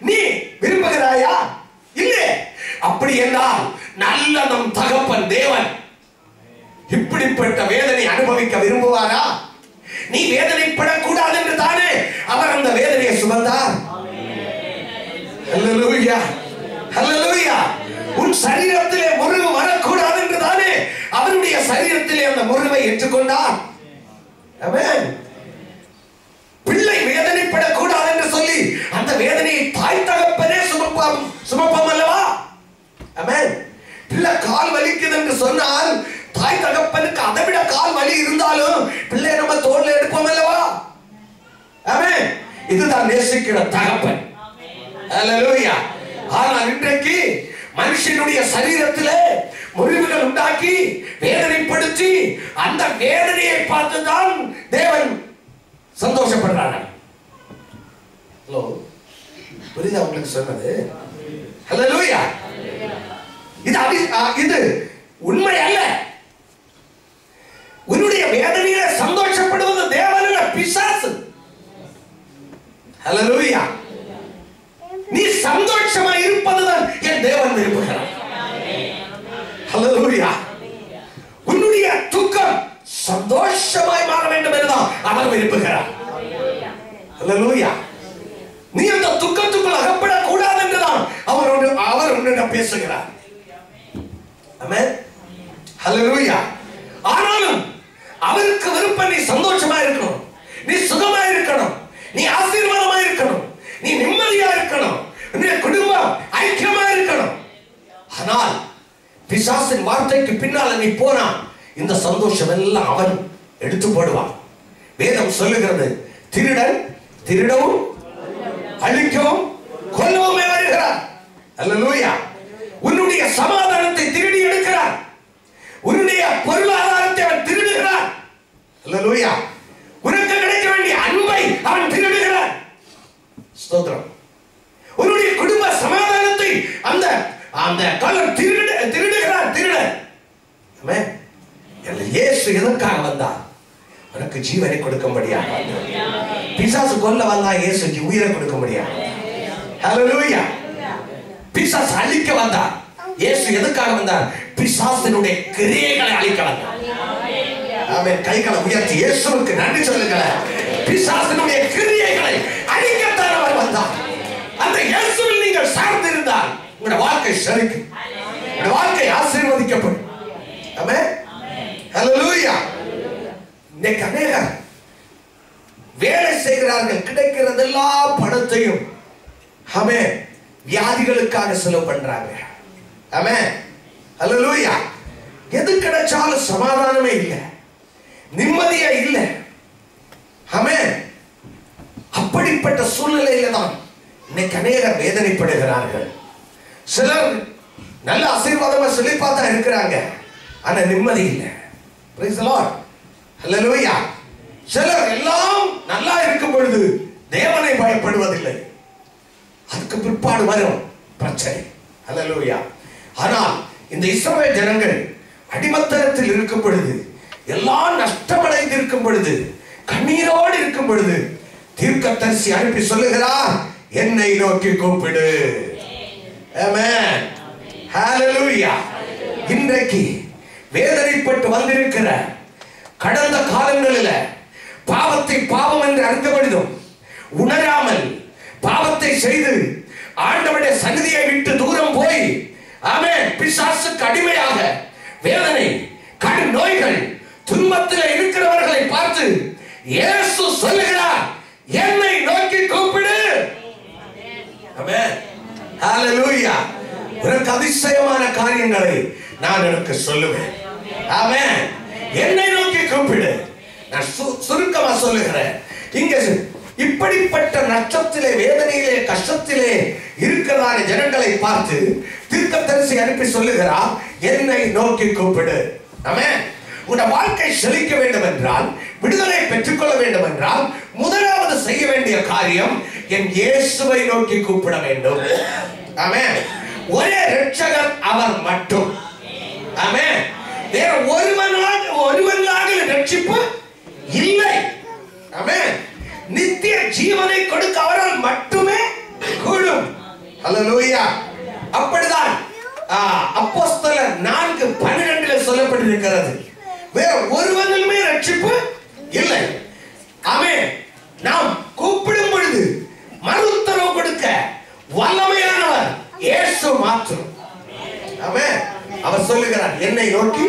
A: நீ விரும்புகிறாயா? இல்லை. அப்படி என்றால் நல்ல நம் தகப்பன் தேவன் இப்படிப்பட்ட வேதனை அனுபவிக்க விரும்புவாரா? நீ வேதனைப்படக்கூடாது என்று தானே அவர் அந்த வேதனையை சுமந்தார். ஹல்லேலூயா. ஹல்லேலூயா. உன் சரீரத்திலே முறிவு வரக்கூடாது என்று தானே அவருடைய சரீரத்திலே அந்த முறிவை ஏற்றுக்கொண்டார். ஆமென். பிள்ளை வேதனைப்படக்கூடாது என்று சொல்லி அந்த வேதனையை தாய் தகப்பனே சுமப்போம் அல்லவா? ஆமென். பிள்ளை கால் வலிக்குது என்று சொன்னால் தாய் தகப்பனுக்கு அதை விட கால் வலி இருந்தாலும் பிள்ளை நம்ம தோல்ல எடுப்போம் அல்லவா? ஆமென். இதுதான் நேசிக்கிற தகப்பன். ஹல்லேலூயா. ஆனால் இன்றைக்கு மனுஷனுடைய சரீரத்திலே முறிவுகள் உண்டாக்கி வேதனைப்படுத்தி அந்த வேதனையை பார்த்துதான் தேவன் சந்தோஷப்படுறாங்க. ஹலோ, புரியுதா உங்களுக்கு சொன்னது? ஹல்லேலூயா. இது உண்மை அல்ல. உன்னுடைய வேதனையில சந்தோஷப்படுவது தேவன் அல்ல, பிசாசு. ஹல்லேலூயா. நீ சந்தோஷமா இருப்பதுதான் என் தேவன் விரும்புகிறார். ஹல்லேலூயா. உன்னுடைய துக்கம் சந்தோஷமாய் மாற வேண்டும் என்றுதான் அவர் விரும்புகிறார். ஹல்லேலூயா. நீ அந்த துக்கத்துக்குள் அகப்படக்கூடாது என்றுதான் அவர் உன்னிடம் பேசுகிறார். ஆமென். ஹல்லேலூயா. ஆனாலும் அவருக்கு விருப்பம் நீ சந்தோஷமா இருக்கணும், நீ சுகமா இருக்கணும், நீ ஆசீர்வாதமா இருக்கணும், நீ நிம்மதியா இருக்கணும், உன்னுடைய குடும்பம் ஐக்கியமா இருக்கணும். ஆனால் பிசாசின் வார்த்தைக்கு பின்னால நீ போனா இந்த சந்தோஷம் எல்லாம் அவன் எடுத்து போடுவான். வேதம் சொல்லுகிறது, திருடன் திருடவும் அழிக்கவும் கொல்லவுமே வருகிறார். அல்லேலூயா. உன்னுடைய சமாதானத்தை திருடி எடுக்கிறார். உன்னுடைய பொருளாதாரத்தை அவன் திருடுகிறார். அல்லேலூயா. உனக்கு கிடைக்க வேண்டிய அன்பை அவன் திருடுகிறார். ஸ்தோத்திரம். உன்னுடைய குடும்ப சமாதானத்தை அந்த அந்த கள்ளன் திருடுகிறார், திருடன். ஆமென். இயேசு எதற்காக வந்தார்? உனக்கு ஜீவனை கொடுக்கும்படியாக வந்தார். பிசாசு கொல்ல வந்தா, இயேசு உயிரை கொடுக்கும்படியாக. ஹல்லேலூயா. பிசாசு அழிக்க வந்தார். இயேசு எதற்காக வந்தார்? பிசாசினுடைய கிரியைகளை அழிக்க வந்தார். ஆமென். கைகளை உயர்த்தி இயேசுவுக்கு நன்றி சொல்லுங்க. பிசாசினுடைய கிரியைகளை அழிக்கத்தான் அவர் வந்தார். அந்த இயேசுவில் நீங்கள் சார்ந்து இருந்தால் உங்களுடைய வாழ்க்கை செழிக்கும், உங்களுடைய வாழ்க்கை ஆசீர்வதிக்கப்படும். ஆமென். ஹல்லேலூயா. இன்னைக்கு அநேகர் வேலை செய்கிறார்கள், கிடைக்கிறதெல்லாம் பணத்தையும் ஆமென் வியாதிகளுக்காக செலவு பண்றாங்க. ஆமென். ஹல்லேலூயா. எது கிடைச்சாலும் சமாதானமே இல்லை, நிம்மதியே இல்லை. ஆமென். அப்படிப்பட்ட சூழ்நிலையில தான் இன்னைக்கு அநேகர் வேதனைப்படுகிறார்கள். சிலர் நல்ல ஆசீர்வாதமா செழிப்பா தான் இருக்கிறாங்க, ஆனா நிம்மதி இல்லை. Praise the Lord. ஹல்லேலூயா. சிலர் எல்லாம் நல்லா இருக்கும் பொழுது தேவனை பயப்படுவதில்லை. அதுக்கு பிற்பாடு வரும் பிரச்சனை. அல்லேலூயா. ஆனால் இந்த இஸ்ரவேல் ஜனங்கள் அடிமத்தனத்தில் இருக்கும் பொழுது, எல்லாம் நஷ்டமடைந்து இருக்கும் பொழுது, கண்ணீரோடு இருக்கும் பொழுது தீர்க்கதரிசி அனுப்பி சொல்லுகிறார், என்னை நோக்கி கூப்பிடு. ஆமென். ஹalleluya. இன்றைக்கு வேதனைப்பட்டு வந்திருக்கிற, கடந்த காலங்களில் பாவத்தை பாவம் என்று அறிந்தபொழுதும் உணராமல் பாவத்தை செய்து ஆண்டவருடைய சந்நிதியை விட்டு தூரம் போய், ஆமென், பிசாசுக்கு அடிமையாக வேதனை, கடும் நோய்கள், துன்பத்தில் இருக்கிறவர்களை பார்த்து இயேசு சொல்லுகிறார், என்னை நோக்கி கூப்பிடு. ஆமென். ஹalleluya. உனக்கு அதிசயமான காரியங்களை நான் எனக்கு சொல்லுவேன். ஆமென். என்னை நோக்கி கூப்பிடு. நான் சுருக்கமா சொல்லுகிறேன். இங்க இப்படிப்பட்ட நஷ்டத்திலே, வேதனையிலே, கஷ்டத்திலே இருக்கிறதான ஜனங்களை பார்த்து தீர்க்கதரிசி அனுப்பி சொல்லுகிறார், என்னை நோக்கி கூப்பிடு. ஆமென். உன்னுடைய வாழ்க்கை செழிக்க வேண்டும் என்றால், விடுதலை பெற்றுக்கொள்ள வேண்டும் என்றால், முதலாவது செய்ய வேண்டிய காரியம் என் இயேசுவை நோக்கி கூப்பிட வேண்டும். ஆமென். ஒரே இரட்சகர் அவர் மட்டும். ஆமென். வேற ஒருவனாக ரட்சிப்பு இல்லை. ஆமென். நித்திய ஜீவனை கொடுக்க அவரால் மட்டுமே கூடும். ஹல்லேலூயா. அப்படிதான் அப்போஸ்தலர் 4:12 சொல்லப்பட்டிருக்கிறது. வேற ஒருவனிலுமே ரட்சிப்பு இல்லை. ஆமென். நாம் கூப்பிடும் பொழுது மறுத்தரவு கொடுக்க வல்லமையானவர் இயேசு மாத்திரம். ஆமென். அவர் சொல்லுகிறார், என்னை நோக்கி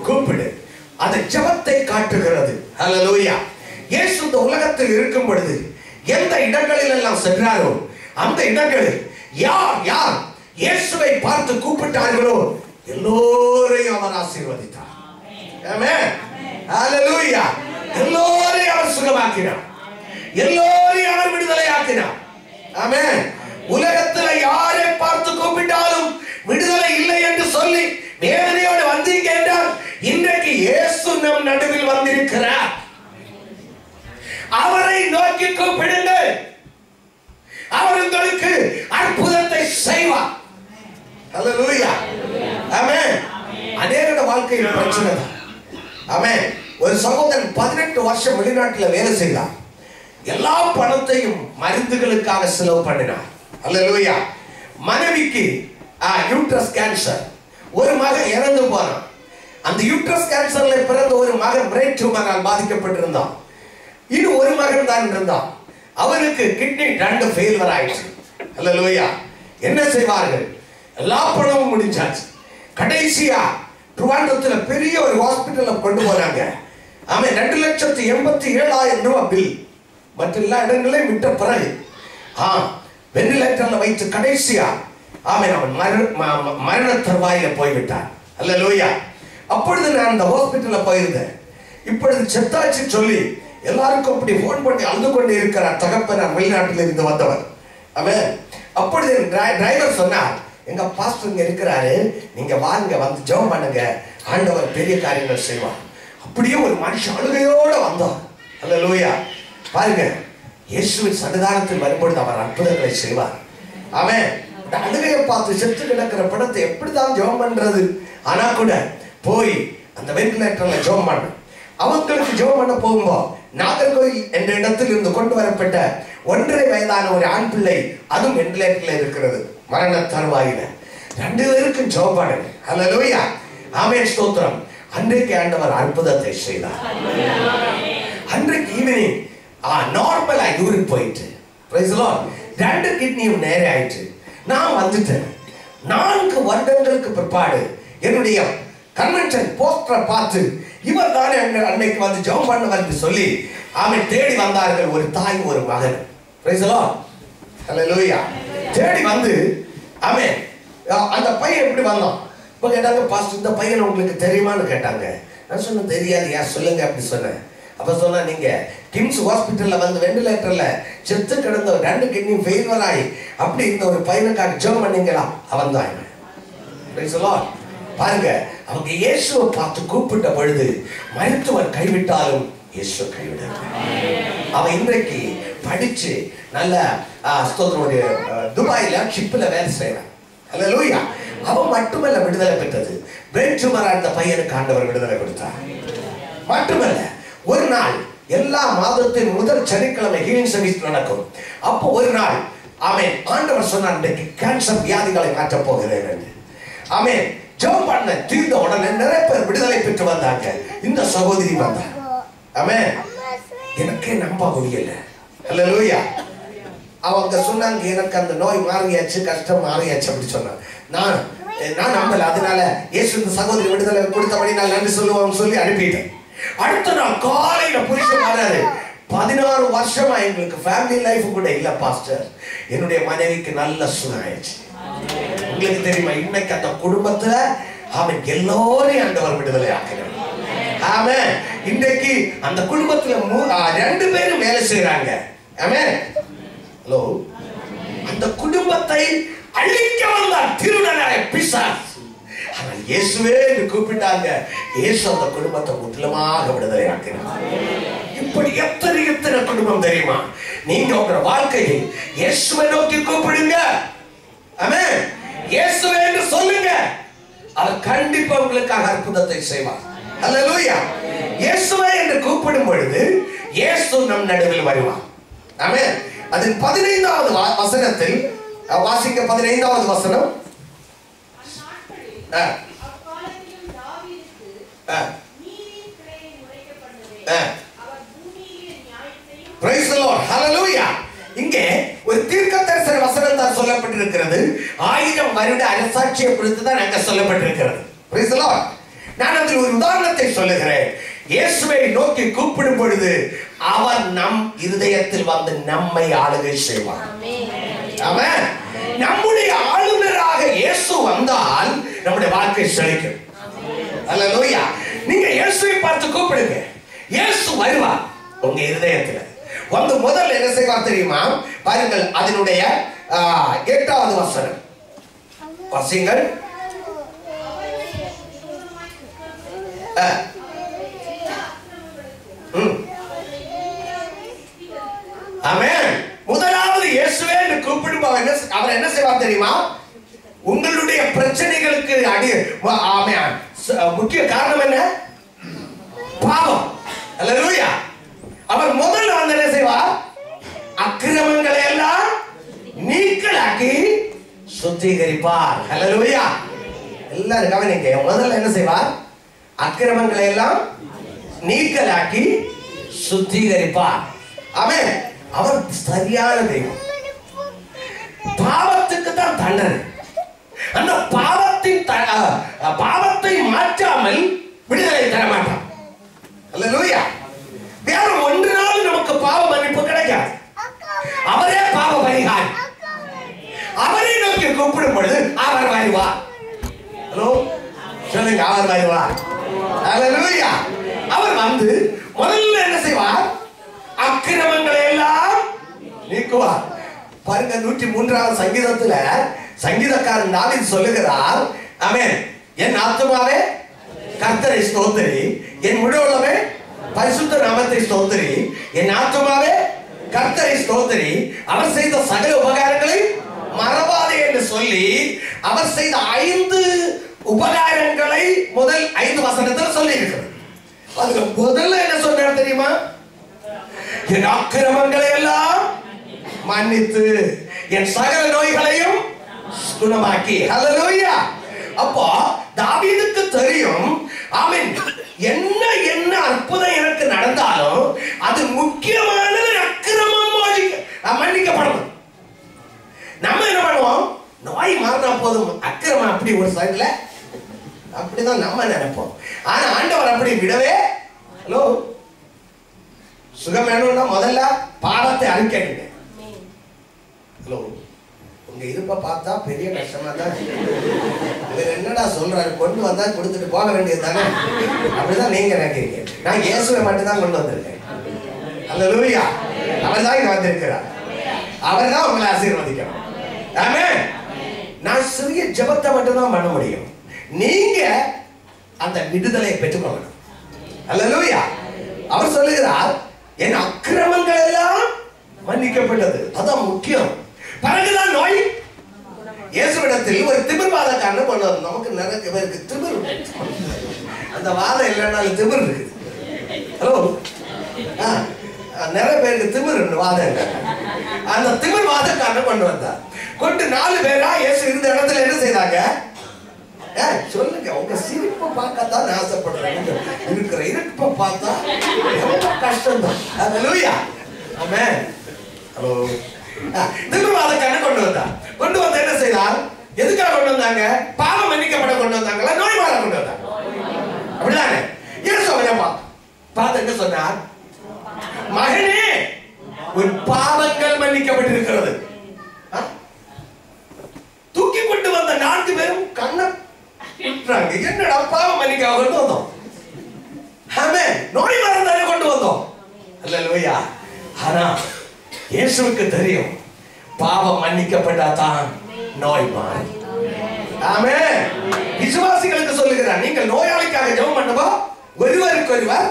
A: கூப்பிடு. அது ஜெபத்தை காட்டுகிறது. ஹல்லேலூயா. இயேசு இந்த உலகத்தில் இருக்கும் பொழுது எந்த இடங்களில் எல்லாம் சென்றாரோ அந்த இடங்களில் யார் யார் இயேசுவை பார்த்து கூப்பிட்டார்களோ எல்லோரையும் அவர் ஆசீர்வதித்தார். ஆமென். ஹல்லேலூயா. எல்லோரையும் அவர் சுகமாக்கினார். எல்லோரையும் அவர் விடுதலையாக்கினார். ஆமென். உலகத்தில் யாரை பார்த்து கூப்பிட்டாலும் விடுதலை இல்லை என்று சொல்லி வேதனையோடு வந்தீங்க என்றால், இன்றைக்கு இயேசு நம் நடுவில் வந்திருக்கிறார். அவரை நோக்கி கூப்பிடுங்கள். அவர் உங்களுக்கு அற்புதத்தை செய்வார். ஹல்லேலூயா. ஆமென். அநேக வாழ்க்கையில் பிரச்சனை தான். ஆமென். ஒரு சகோதரன் 18 வருஷம் வெளிநாட்டில் வேலை செய்தார். எல்லா பணத்தையும் மருந்துகளுக்காக செலவு பண்ணினார். ஹல்லேலூயா. மனைவிக்கு யூட்ரஸ் கேன்சர். ஒரு மகன் இறந்து போனான். அந்த யூட்ரஸ் கேன்சர்ல பிறந்த ஒரு மகன் பிரெயின் டியூமரால் பாதிக்கப்பட்டிருந்தான். இன்னும் ஒரு மகன் தான் இருந்தான். அவருக்கு கிட்னி 2 ஃபெயிலியர் ஆயிடுச்சு. ஹல்லேலூயா. என்ன செய்வார்கள்? எல்லா பணமும் முடிஞ்சாச்சு. கடைசியா ட்ரிவாண்ட்ரத்தில் பெரிய ஒரு ஹாஸ்பிட்டல்ல கொண்டு போனாங்க. ஆமென். 2,87,000 ரூபாய் பில். மற்ற எல்லா இடங்களையும் விட்ட பிறகு வெண்டிலேட்டர்ல வைத்து கடைசியா ஆமென் அவன் மரண தருவாயில போய்விட்டான். ஹல்லேலூயா. அப்பொழுது நான் அந்த ஹாஸ்பிட்டல்ல போயிருந்தேன். இப்பொழுது செத்தாச்சு சொல்லி எல்லாருக்கும் அப்படி போன் பண்ணி அழுது கொண்டு இருக்கிறார். தகப்பனார் வெளிநாட்டில் இருந்து வந்தவர். அவன் அப்பொழுது டிரைவர் சொன்னார், எங்க பாஸ்டர் இங்க இருக்கிறாரு, நீங்க வாங்க, வந்து ஜெபம் பண்ணுங்க, ஆண்டவர் பெரிய காரியங்கள் செய்வார். அப்படியே ஒரு மனுஷன் அழுகையோட வந்தார். ஹல்லேலூயா. பாருங்க, இயேசுவின் சன்னிதானத்தில் வரும்பொழுது அவர் அற்புதங்களை செய்வார். அவன் அழுகையை பார்த்து செத்து கிடக்கிற படத்தை எப்படிதான் ஜெபம் பண்றது? ஆனா கூட போய் அந்த வெண்டிலேட்டர்ல ஜெபம் பண்ண, அவங்களுக்கு ஜெபம் பண்ண போகும்போது நாகர்கோவில் என்ற இடத்தில் இருந்து கொண்டு வரப்பட்ட 1.5 வயதான ஒரு ஆண் பிள்ளை, அதுவும் வெண்டிலேட்டர்ல இருக்கிறது, மரண தருவாயில. 2 பேருக்கும் ஜெபம் பண்ணுங்க. ஹல்லேலூயா. ஆமென். ஸ்தோத்திரம். அன்றைக்கு ஆண்டவர் அற்புதத்தை செய்தார். அன்றைக்கு ஈவினிங் நார்மலா யூரின் போயிட்டு, பிரைஸ் தி லார்ட், 2 கிட்னியும் நேரே ஆயிட்டு. நான் வந்துட்டேன். 4 வருடங்களுக்கு பிற்பாடு என்னுடைய கன்வென்ஷன் போஸ்டரை பார்த்து இவர் தானே அன்னைக்கு வந்து ஜெபம் பண்ணவர் என்று சொல்லி அவன் தேடி வந்தார்கள். ஒரு தாய் ஒரு மகன். Praise the Lord. ஹல்லேலூயா. தேடி வந்து அவன் அந்த பையன் எப்படி வந்தான்? இப்போ கேட்டாங்க, பாஸ்டர் இந்த பையன் உங்களுக்கு தெரியுமான்னு கேட்டாங்க. நான் சொன்னேன், தெரியாது. ஏன் சொல்லுங்க அப்படி சொன்னேன். அப்ப சொன்னா, நீங்க கிம்ஸ் ஹாஸ்பிட்டல்ல வந்து வெண்டிலேட்டர்ல செத்து கிடந்த 2 கிட்னி ஃபெயிலியர் ஆகி அப்படி இந்த ஒரு பையனுக்காக ஜெபம் பண்ணீங்களா? அவன் தான். Price the Lord. பாருங்க, அவங்க இயேசுவை பார்த்து கூப்பிட்ட பொழுது மருத்துவர் கைவிட்டாலும் இயேசு கைவிடவில்லை. அவன் இன்றைக்கு படிச்சு நல்ல ஸ்தோத்திரனுடைய துபாயில ஷிப்ல வேலை செய்யறான். அல்லேலூயா. அவன் மட்டுமல்ல விடுதலை பெற்றது, வேற்றுமரா இந்த பையனுக்கு ஆண்டவர் விடுதலை கொடுத்தார். மட்டுமல்ல, ஒரு நாள் எல்லா மாதத்தின் முதல் சனிக்கிழமை ஹீலிங் சர்வீஸ் நடக்கும். அப்போ ஒரு நாள் ஆமென் ஆண்டவர் சொன்னார், இன்றைக்கு கேன்சர் வியாதிகளை மாற்றப் போகிறேன் என்று. ஆமென். ஜெபம் பண்ண தீர்ந்த உடனே நிறைய பேர் விடுதலை பெற்று வந்தாங்க. இந்த சகோதரி வந்தார். ஆமென். எனக்கே நம்ப முடியல. அல்லேலூயா. அவங்க சொன்னாங்க, எனக்கு அந்த நோய் மாறியாச்சு, கஷ்டம் மாறியாச்சு அப்படி சொன்னாங்க. நான் நம்பல. அதனால இயேசு இந்த சகோதரி விடுதலை கொடுத்தபடி நான் நன்றி சொல்லுவோம் சொல்லி அனுப்பிட்டேன். அடுத்த நாள் காலையில புருஷன் வராரு. 16 வருஷமா எங்களுக்கு ஃபேமிலி லைஃப் கூட இல்ல பாஸ்டர், என்னுடைய மனைவிக்கு நல்ல சுகம் ஆயிடுச்சு. உங்களுக்கு தெரியுமா, இன்னைக்கு அந்த குடும்பத்துல அவன் எல்லோரையும் ஆண்டவர் விடுதலை ஆக்கிறார். ஆமென். இன்னைக்கு அந்த குடும்பத்துல 2 பேரும் வேலை செய்யறாங்க. ஆமென். ஹலோ. அந்த குடும்பத்தை அழிக்க வந்தார் திருடனாய பிசாசு. ஆனால் இயேசுவே என்று கூப்பிட்டாங்க. இயேசு அந்த குடும்பத்தை முற்றிலுமாக விடுதலை ஆக்கினார். இப்படி எத்தனை குடும்பம் தெரியுமா? நீங்க உங்க வாழ்க்கையில் இயேசுவை நோக்கி கூப்பிடுங்க. ஆமென். இயேசுவே என்று சொல்லுங்க, அவர் கண்டிப்பா உங்களுக்காக அற்புதத்தை செய்வார். அல்லேலூயா. இயேசுவே என்று கூப்பிடும் பொழுது இயேசு நம் நடுவில் வருவார். ஆமென். அதன் 15வது வசனத்தில் வாசிக்க. 15வது வசனம். Praise the Lord. Hallelujah. இங்கே ஒரு தீர்க்கதரிசன வசனம் தான் சொல்லப்பட்டிருக்கிறது. 1000 வருட அரசாட்சியை குறித்து தான் அங்க சொல்லப்பட்டிருக்கிறது. Praise the Lord. நான் அதில் ஒரு உதாரணத்தை சொல்லுகிறேன். இயேசுவை நோக்கி கூப்பிடும் பொழுது அவர் நம் இருதயத்தில் வந்து நம்மை ஆளுகை செய்வார். ஆமென். நம்முடைய ஆளுநராக இயேசு வந்தால் நம்முடைய வாழ்க்கை செழிக்கும். அல்லேலூயா. நீங்க இயேசுவை பார்த்து கூப்பிடுங்க, இயேசு வருவார் உங்க இருதயத்தில் வந்து. முதல்ல என்ன செய்வார் தெரியுமா? பாருங்கள், அதனுடைய 8வது வசனம் வாசிங்கள். ஆமென். முதலாவது இயேசுவே என்று கூப்பிடும் அவர் என்ன செய்வார் தெரியுமா? உங்களுடைய பிரச்சனைகளுக்கு ஆமென் முக்கிய காரணம் என்ன? பாவம். அல்லேலூயா. அவர் முதல்ல வந்து என்ன செய்வார்? அக்கிரமங்களை எல்லாம் நீக்கலாக்கி சுத்திகரிப்பார். அல்லேலூயா. எல்லாரும் கவனிங்க. முதல்ல என்ன செய்வார்? அக்கிரமங்களை எல்லாம் நீக்கலாக்கி சுத்திகரிப்பார். ஆமென். அவர் சரியான தெய்வம். பாவத்துக்கு தான் தண்டனை. அந்த பாவத்தை மாற்றாமல் விடுதலை தர மாட்டார். அல்லேலூயா. வேற ஒன்றினாலும் நமக்கு பாவ மன்னிப்பு கிடைக்காது. அவரே பாவ பரிகாரம். அவரை நோக்கி கூப்பிடும் பொழுது அவர் வருவார். ஹலோ சொல்லுங்க, அவர் வருவார். அல்லேலூயா. அவர் வந்து முதல்ல என்ன செய்வார்? அக்கிரமங்களை எல்லாம் நீக்குவார். பாருங்க, 103வது சங்கீதத்துல சங்கீதக்காரன் தாவீது சொல்லுகிறார். ஆமென். என் ஆத்துமாவே கர்த்தரை ஸ்தோத்திரி, என் முழு உள்ளமே பரிசுத்த நாமத்தை ஸ்தோத்திரி. என் ஆத்துமாவே கர்த்தரை ஸ்தோத்திரி, அவர் செய்த சகல உபகாரங்களை மறவாதே என்று சொல்லி அவர் செய்த 5 உபகாரங்களை முதல் 5 வசனத்தில் சொல்லி இருக்கிறது. அதுக்கு முதல்ல என்ன சொன்னார் தெரியுமா? என் அக்கிரமங்களை எல்லாம் மன்னித்து என் சகல நோய்களையும் குணமாக்கி. ஹல்லேலூயா. அப்போ தாவீதுக்கு தெரியும், ஆமென், என்ன அற்புதம் எனக்கு நடந்தாலும் அது முக்கியமானது அக்கிரமம் மன்னிக்கப்படணும். நம்ம என்ன பண்ணுவோம்? நோய் மாறினா போதும், அக்கிரமம் அப்படி ஒரு சைடுல அப்படிதான் நம்ம நினைப்போம். ஆனா ஆண்டவர் அப்படி விடவே. ஹலோ, சுகம் வேணும்னா முதல்ல பாவத்தை அழிக்கணுங்க. ஹலோ, உங்க இருப்ப பார்த்தா பெரிய கஷ்டமா தான். இவர் என்னடா சொல்றாரு? கொண்டு வந்தா கொடுத்துட்டு போக வேண்டியது தானே? அப்படிதான் நீங்க நினைக்கிறீங்க. நான் இயேசுவை மட்டும் தான் கொண்டு வந்திருக்கேன். அல்லேலூயா. அவர் தான் இங்க வந்திருக்கிறார். அவர் தான் உங்களை ஆசீர்வதிக்கணும். ஆமென். நான் சிறிய ஜெபத்தை மட்டும் தான் பண்ண முடியும். நீங்க அந்த விடுதலை பெற்றுக்கொள்ளணும். அல்லேலூயா. அவர் சொல்லுகிறார், என் அக்கிரமங்கள் எல்லாம் மன்னிக்கப்பட்டது. அதான் முக்கியம். பிறகுதான் நோய். இயேசுவிடத்தில் ஒரு திமிர்வாதக்காரன் கொண்டு வரும். நமக்கு நிறைய பேருக்கு திமிர், அந்த வாதம் இல்லைன்னாலும் திமிர் இருக்குது. ஹலோ, நிறைய பேருக்கு திமிர் வாதம். அந்த திமிர் வாதக்காரன் கொண்டு வந்தார். கொண்டு 4 பேரா இயேசு இருந்த இடத்துல என்ன செய்தாங்க? சொல்லுங்க, உங்க சிரிப்பை பார்க்கத்தான் ஆசைப்படுறாங்க. இருக்கிற இருப்பை பார்த்தா ரொம்ப கஷ்டம் தான். ஹல்லேலூயா, ஆமென். ஹலோ, திமிர்வாதக்காரன் கொண்டு வந்தார். கொண்டு வந்து என்ன செய்தார்? எதுக்காக கொண்டு வந்தாங்க? பாவம் மன்னிக்கப்பட கொண்டு வந்தாங்களா, நோய் மாற கொண்டு வந்தாங்க? அப்படிதானே? இயேசு அவனை பார்த்து என்ன சொன்னார்? மகனே, உன் பாவங்கள் மன்னிக்கப்பட்டிருக்கிறது. தூக்கி கொண்டு வந்த 4 பேரும் கண்ணை விட்டுறாங்க. என்னடா பாவம் மன்னிக்க கொண்டு வந்தோம்? ஆமென். நோய் மறந்தானே கொண்டு வந்தோம். அல்லேலூயா. ஆனா இயேசுவுக்கு தெரியும், பாவம் மன்னிக்கப்பட்டாதான் நோய் மாறும். ஆமென். விசுவாசிகளுக்கு சொல்லுகிறார், நீங்கள் நோயாளிக்காக ஜெபம் பண்ணுவா, ஒருவருக்கொருவர்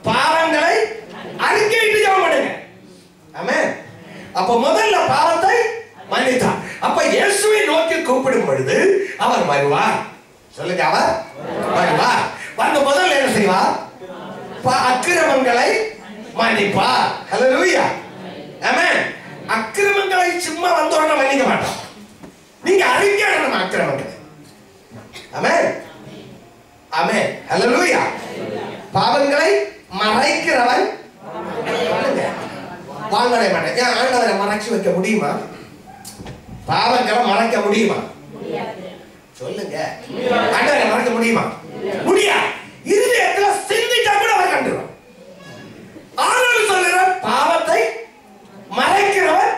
A: பாவங்களை அறிக்கையிட்டு ஜெபம் பண்ணுங்க. ஆமென். அப்ப முதல்ல பாவத்தை மன்னித்தார். அப்ப இயேசுவை நோக்கி கூப்பிடும் பொழுது அவர் வருவார். சொல்லுங்க, அவர் வருவார். வந்து முதல்ல என்ன செய்வார்? அக்கிரமங்களை மன்னிப்பார். ஹல்லேலூயா, ஆமென். அக்கிரமங்களை சும்மா வந்தோட மன்னிக்க மாட்டார். நீங்க அறிக்கையிடணும் அக்கிரமங்களை. ஆமென், ஆமென். ஹல்லேலூயா. பாவங்களை மறைக்கிறவன் வாங்கவே மாட்டேன். ஏன் ஆண்டவரை மறைச்சு வைக்க முடியுமா? பாவங்களை மறைக்க முடியுமா? சொல்லுங்க, ஆண்டவரை மறைக்க முடியுமா? முடியாது. இருதயத்துல சிந்திச்சா கூட அவர் கண்டுரும். ஆனாலும் சொல்லுற பாவத்தை மறைக்கிறவன்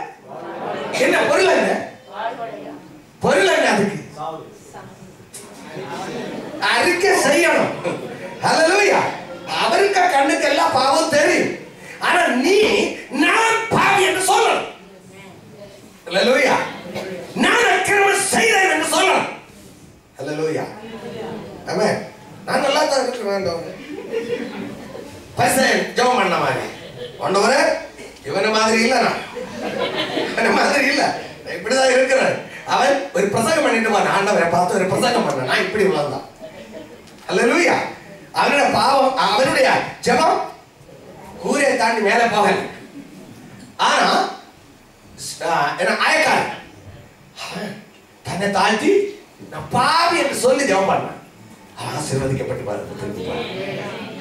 A: என்ன பொருள்? என்ன பொருள்? என்ன அதுக்கு அறிக்கை செய்யணும். ஹல்லேலூயா. அவருக்கு கண்ணுக்கு எல்லாம் பாவம் தெரியும். ஆனா நீ நான் பாவி என்று சொல்லணும். ஹல்லேலூயா. நான் அக்கிரமம் செய்தேன் என்று சொல்லணும். ஹல்லேலூயா, ஆமென். நான் நல்லா தான் இருக்கிறேன். பைசன் ஜெபம் பண்ண மாதிரி ஆண்டவரே, இவன மாதிரி இல்ல, நான் இவன மாதிரி இல்ல, இப்படிதான் இருக்கிறேன். அவன் ஒரு பிரசங்கம் பண்ணிட்டு வா, ஆண்டவரை பார்த்து ஒரு பிரசங்கம் பண்ண, நான் இப்படி உள்ளதான். ஹல்லேலூயா. அவனுடைய பாவம், அவனுடைய ஜெபம் ஊரை தாண்டி மேலே போகல. ஆனா என்ன ஆயக்காரன் தன்னை தாழ்த்தி நான் பாவி என்று சொல்லி ஜெபம் பண்ணான். ஆசீர்வதிக்கப்பட்டு பாருங்க.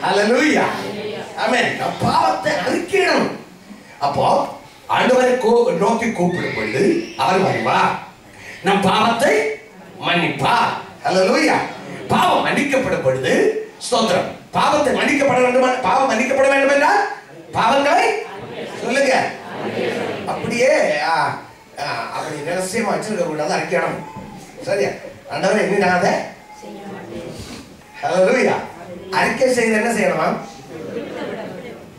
A: ஹல்லேலூயா, ஆமென். நான் பாவத்தை அறிக்கையிடணும். அப்போ ஆண்டவரை நோக்கி கூப்பிடும் பொழுது அவர் வருவார், நம் பாவத்தை மன்னிப்பார். ஹல்லேலூயா. பாவம் மன்னிக்கப்படும் பொழுது ஸ்தோத்திரம். பாவத்தை மன்னிக்கப்பட வேண்டும். பாவம் மன்னிக்கப்பட வேண்டும் என்றால் பாவங்களை சொல்லுங்க அப்படியே அப்படி ரகசியமா வச்சிருக்க கூடாது, அறிக்கையிடணும். சரியா? ஆண்டவரே, இனி நான் அதை ஹல்லேலூயா அறிக்கை செய்து என்ன செய்யணுமா?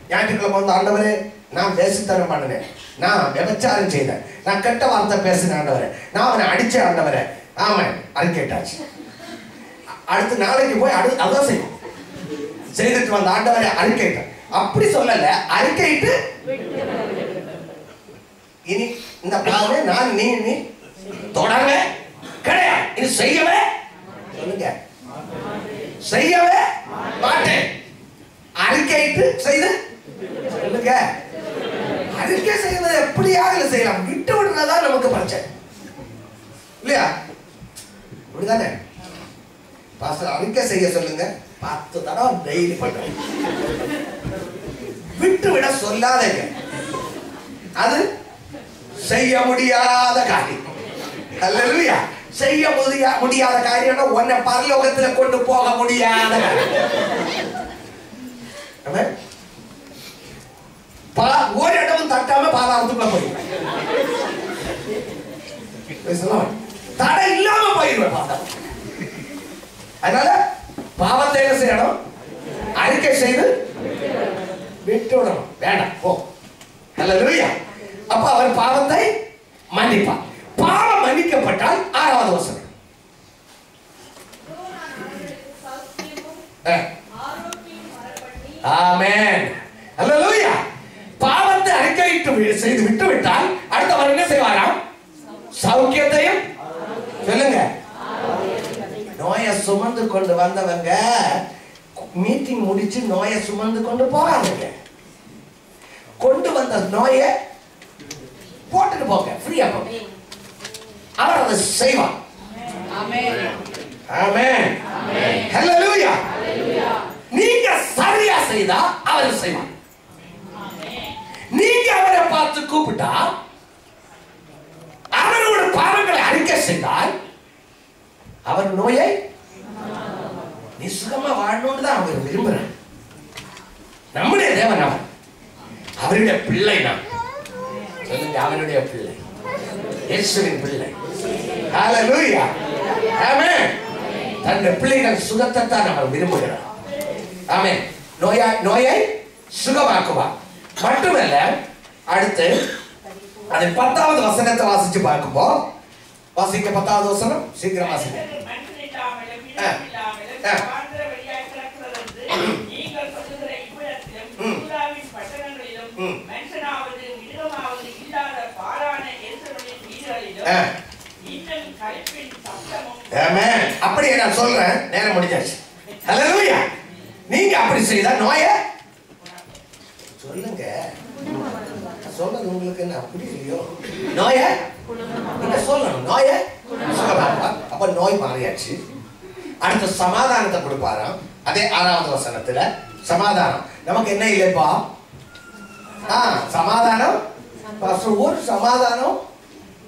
A: ஞாயிற்றுக்கிழமை வந்து ஆண்டவரே, நான் வேசித்தனம் பண்ணினேன், நான் விபச்சாரம் செய்தேன், நான் கெட்ட வார்த்தை பேசினேன் ஆண்டவரே, நான் அவனை அடிச்சேன் ஆண்டவரே. ஆமாம், அறிக்கைட்டாச்சு. அடுத்த நாளைக்கு போய் அதான் செய்யும். செய்துட்டு வந்த ஆண்டவரை அறிக்கையிட்ட. அப்படி சொல்லல, அறிக்கையிட்டு இனி இந்த பாவமே நான் நீ தொடரவே கிடையாது, இது செய்யவே சொல்லுங்க செய்யவே மாட்டேன். அறிக்கையிட்டு செய்து சொல்லுங்க. அறிக்கை செய்வது எப்படியாக செய்யலாம், விட்டு விடுறதா நமக்கு பிரச்சனை இல்லையா? அப்படிதானே? பாஸ்டர் அறிக்கை செய்ய சொல்லுங்க, 10 தடவை டெய்லி பண்ணுங்க. விட்டு விட சொல்லாதீங்க, அது செய்ய முடியாத காரியம். ஹல்லேலூயா. செய்ய முடியாத காரியம்னா உன்னை பரலோகத்துல கொண்டு போக முடியாத ஒரு இடமும் தட்டாம பாதாளத்துக்குள்ள போயிடுவேன். தடை இல்லாம போயிடுவேன் பாதாளம். அதனால பாவத்தை என்ன செய்யணும்? அறிக்கை செய்து விட்டு விடணும். வேண்டாம் போ. ஹல்லேலூயா. அப்ப அவர் பாவத்தை மன்னிப்பார். பாவம் மன்னிக்கப்பட்டால் 6வது வசனம். ஆமென். ஹல்லேலூயா. பாவத்தை அறிக்கையிட்டு செய்து விட்டு விட்டால் அடுத்தவர் என்ன செய்வாராம்? சௌக்கியத்தையும் சொல்லுங்க. நோயை சுமந்து கொண்டு வந்தவங்க மீட்டிங் முடிச்சு நோயை சுமந்து கொண்டு போறாங்க. கொண்டு வந்த நோயை போட்டுட்டு போங்க, ஃப்ரீயா போங்க. அவர் அதை செய்வார். ஆமென் ஆமென் ஹல்லேலூயா. நீங்க சரியா செய்தா அவர் செய்வார். நீங்க அவரை பார்த்து கூப்பிட்டா, அவரோட பாவங்களை அறிக்கை செய்தால், அவர் நோயை நீ சுகமா வாழணும்னு தான் அவர் விரும்புறார். நம்முடைய தேவன் அவர், அவருடைய பிள்ளை. நான் சொல்லுங்க, அவருடைய பிள்ளை, இயேசுவின் பிள்ளை. ஹல்லேலூயா ஆமென். தன்னுடைய பிள்ளைகள் சுகத்தை தான் அவர் விரும்புகிறார். ஆமென். நோயை சுகமாக்குவார். மட்டுமல்ல, அடுத்து அது 10வது வசனத்தை வாசிச்சு பார்க்கும்போது, வாசிக்க 10வது வசனம் சீக்கிரம் வாசிங்க. அப்படியே நான் சொல்றேன், நேரம் முடிஞ்சாச்சு. ஹல்லேலூயா. நீங்க அப்படி செய்தா நோயை சொல்லுங்க. சொல்றது உங்களுக்கு என்ன அப்படி இல்லையோ? நோயை நீங்க சொல்லணும், நோயை சுகமாக்குவா. அப்ப நோய் மாறியாச்சு. அடுத்த சமாதானத்தை கொடுப்பாராம். அதே 6வது வசனத்துல சமாதானம். நமக்கு என்ன இல்லைப்பா? சமாதானம். ஒரு சமாதானம்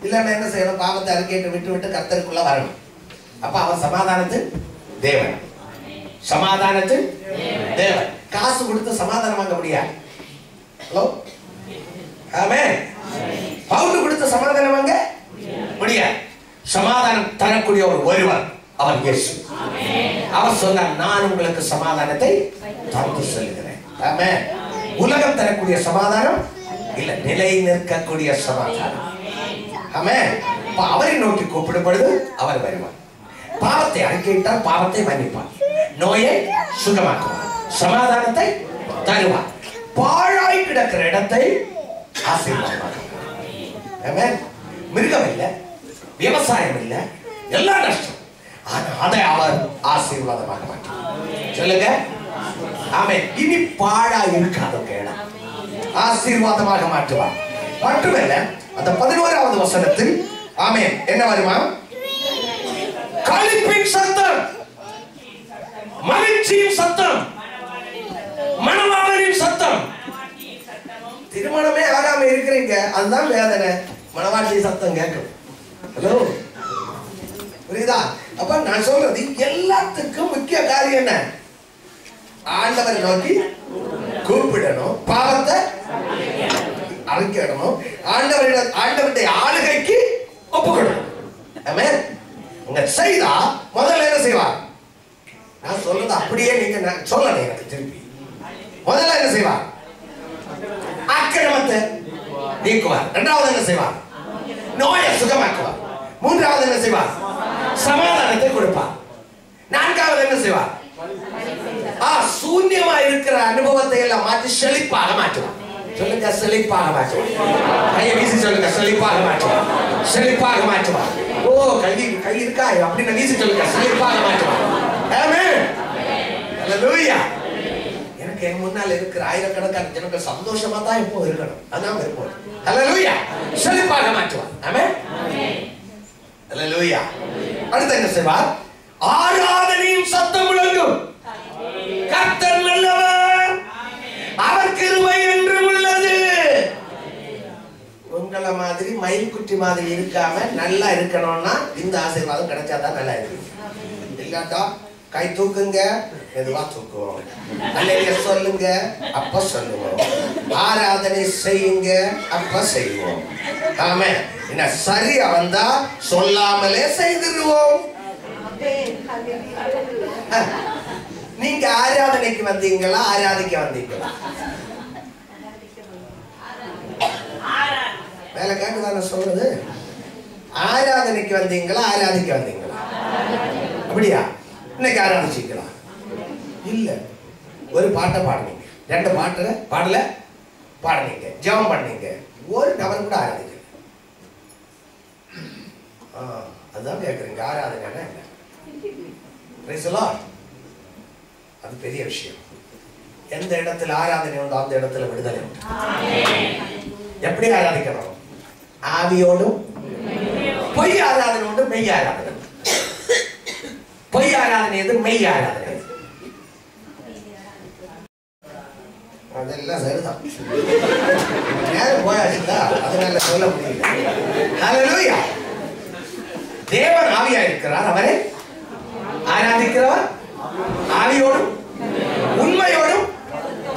A: இல்லைன்னா என்ன செய்யணும்? பாவத்தை அறிக்கையிட்டு விட்டு விட்டு கர்த்தருக்குள்ள வரணும். அப்ப அவன் சமாதானத்து தேவன். சமாதானத்து தேவன். காசு கொடுத்து சமாதானம் வாங்க முடியாது. ஹலோ ஆமென். பவுண்ட் கொடுத்து சமாதானம் வாங்க முடியாது. சமாதானம் தரக்கூடிய ஒருவர் அவர் இயேசு. அவர் சொன்னார், நான் உங்களுக்கு சமாதானத்தை தந்து செல்கிறேன். ஆமென். உலகம் தரக்கூடிய சமாதானம் இல்ல, நிலை நிற்கக்கூடிய சமாதானம். ஆமென். அவரை நோக்கி கூப்பிடப்படுது, அவர் வருவார். பாவத்தை அறிக்கையிட்டால் பாவத்தை மன்னிப்பார், நோயை சுகமாக்குவார், சமாதானத்தை தருவார், பாழாய் கிடக்கிற இடத்தை ஆசீர்வாதமாக. ஆமென். மிருகம் இல்லை, விவசாயம் இல்லை, எல்லாம் நஷ்டம். ஆனா அதை அவர் ஆசீர்வாதமாக மாட்டார். சொல்லுங்க ஆமென். இனி பாழா இருக்காத இடம் ஆசீர்வாதமாக மாற்றுவார். மட்டுமல்ல, அந்த 11வது வசனத்தில் ஆமென் என்ன வருமா? களிப்பின் சத்தம், மகிழ்ச்சியின் சத்தம், மணவாளனின் சத்தம். திருமணமே ஆகாம இருக்கிறீங்க, அதுதான் வேதனை. மணவாட்டி சத்தம் கேட்கும். ஹலோ புரியுதா? அப்ப நான் சொல்றது எல்லாத்துக்கும் முக்கிய காரியம் என்ன? ஆண்டவரை நோக்கி கூப்பிடணும், பாவத்தை அறிக்கையிடணும், ஆண்டவருடைய ஆளுகைக்கு ஒப்புக்கொள்ளணும். ஆமென். உங்க செய்தா முதல்ல என்ன செய்வார்? நான் சொல்றது அப்படியே நீங்க சொல்லணும் எனக்கு திருப்பி. முதல்ல என்ன செய்வார்? அக்கிரமத்தை நீக்குவார். 2வது என்ன செய்வார்? நோயை சுகமாக்குவார். 3வது என்ன செய்வார்? சமாதானத்தை கொடுப்பார். 4வது என்ன செய்வார்? சூன்யமா இருக்கிற அனுபவத்தை எல்லாம் மாற்றி செழிப்பாக மாற்றுவார். சொல்லுங்க, செழிப்பாக மாற்றுவார். கையை வீசி சொல்லுங்க, செழிப்பாக மாற்றுவார். செழிப்பாக மாற்றுவார். ஓ, கை இருக்கா அப்படின்னு வீசி சொல்லுங்க, செழிப்பாக மாற்றுவார். ஆமென். ஹல்லேலூயா. எனக்கு என் முன்னால் இருக்கிற ஆயிரக்கணக்கான ஜனங்கள் சந்தோஷமா தான் இப்போ இருக்கணும். அதான் இருப்போம். ஹல்லேலூயா. செழிப்பாக மாற்றுவார். ஆமென். ஹல்லேலூயா. அடுத்து என்ன செய்வார்? ஆராதனையின் சத்தம் முழங்கும். கர்த்தர் நல்லவர், அவர் கிருபை என்றும் உள்ளது. உங்கள மாதிரி மயில் குட்டி மாதிரி இருக்காம நல்லா இருக்கணும்னா இந்த ஆசீர்வாதம் கிடைச்சாதான் நல்லா இருக்கு. இல்லாட்டா கை தூக்குங்க, மெதுவா தூக்குவோம். அல்லேலூயா சொல்லுங்க, அப்ப சொல்லுவோம். ஆராதனை செய்யுங்க, அப்ப செய்வோம். ஆமென். என்ன சரியா வந்தா சொல்லாமலே செய்திருவோம். நீங்க ஆராதனைக்கு வந்தீங்களா, ஆராதிக்க வந்தீங்களா? வேலை கேட்டுதான சொல்றது. ஆராதனைக்கு வந்தீங்களா, ஆராதிக்க வந்தீங்களா? அப்படியா? இன்னைக்கு ஆராதிச்சிக்கலாம் இல்ல, ஒரு பாட்டை பாடுனீங்க, 2 பாட்டுல பாடல பாடுனீங்க, ஜெபம் பண்ணீங்க, ஒரு நபர் கூட ஆராதிக்கல. அதுதான் கேட்குறீங்க, ஆராதனை என்ன? Praise the Lord. அது பெரிய விஷயம். எந்த இடத்துல ஆராதனை உண்டோ அந்த இடத்துல விடுதலை உண்டு. எப்படி ஆராதிக்கணும்? ஆவியோடும். பொய் ஆராதனை உண்டு, மெய் ஆராதனை. பொய் ஆராதனை எது, மெய் ஆராதனை. அதெல்லாம் சரிதான். நேரம் போயாச்சுங்களா, அதனால சொல்ல முடியல. ஹல்லேலூயா. தேவன் ஆவியா இருக்கிறார், அவரை ஆராதிக்கிறவர் ஆவியோடும் உண்மையோடும்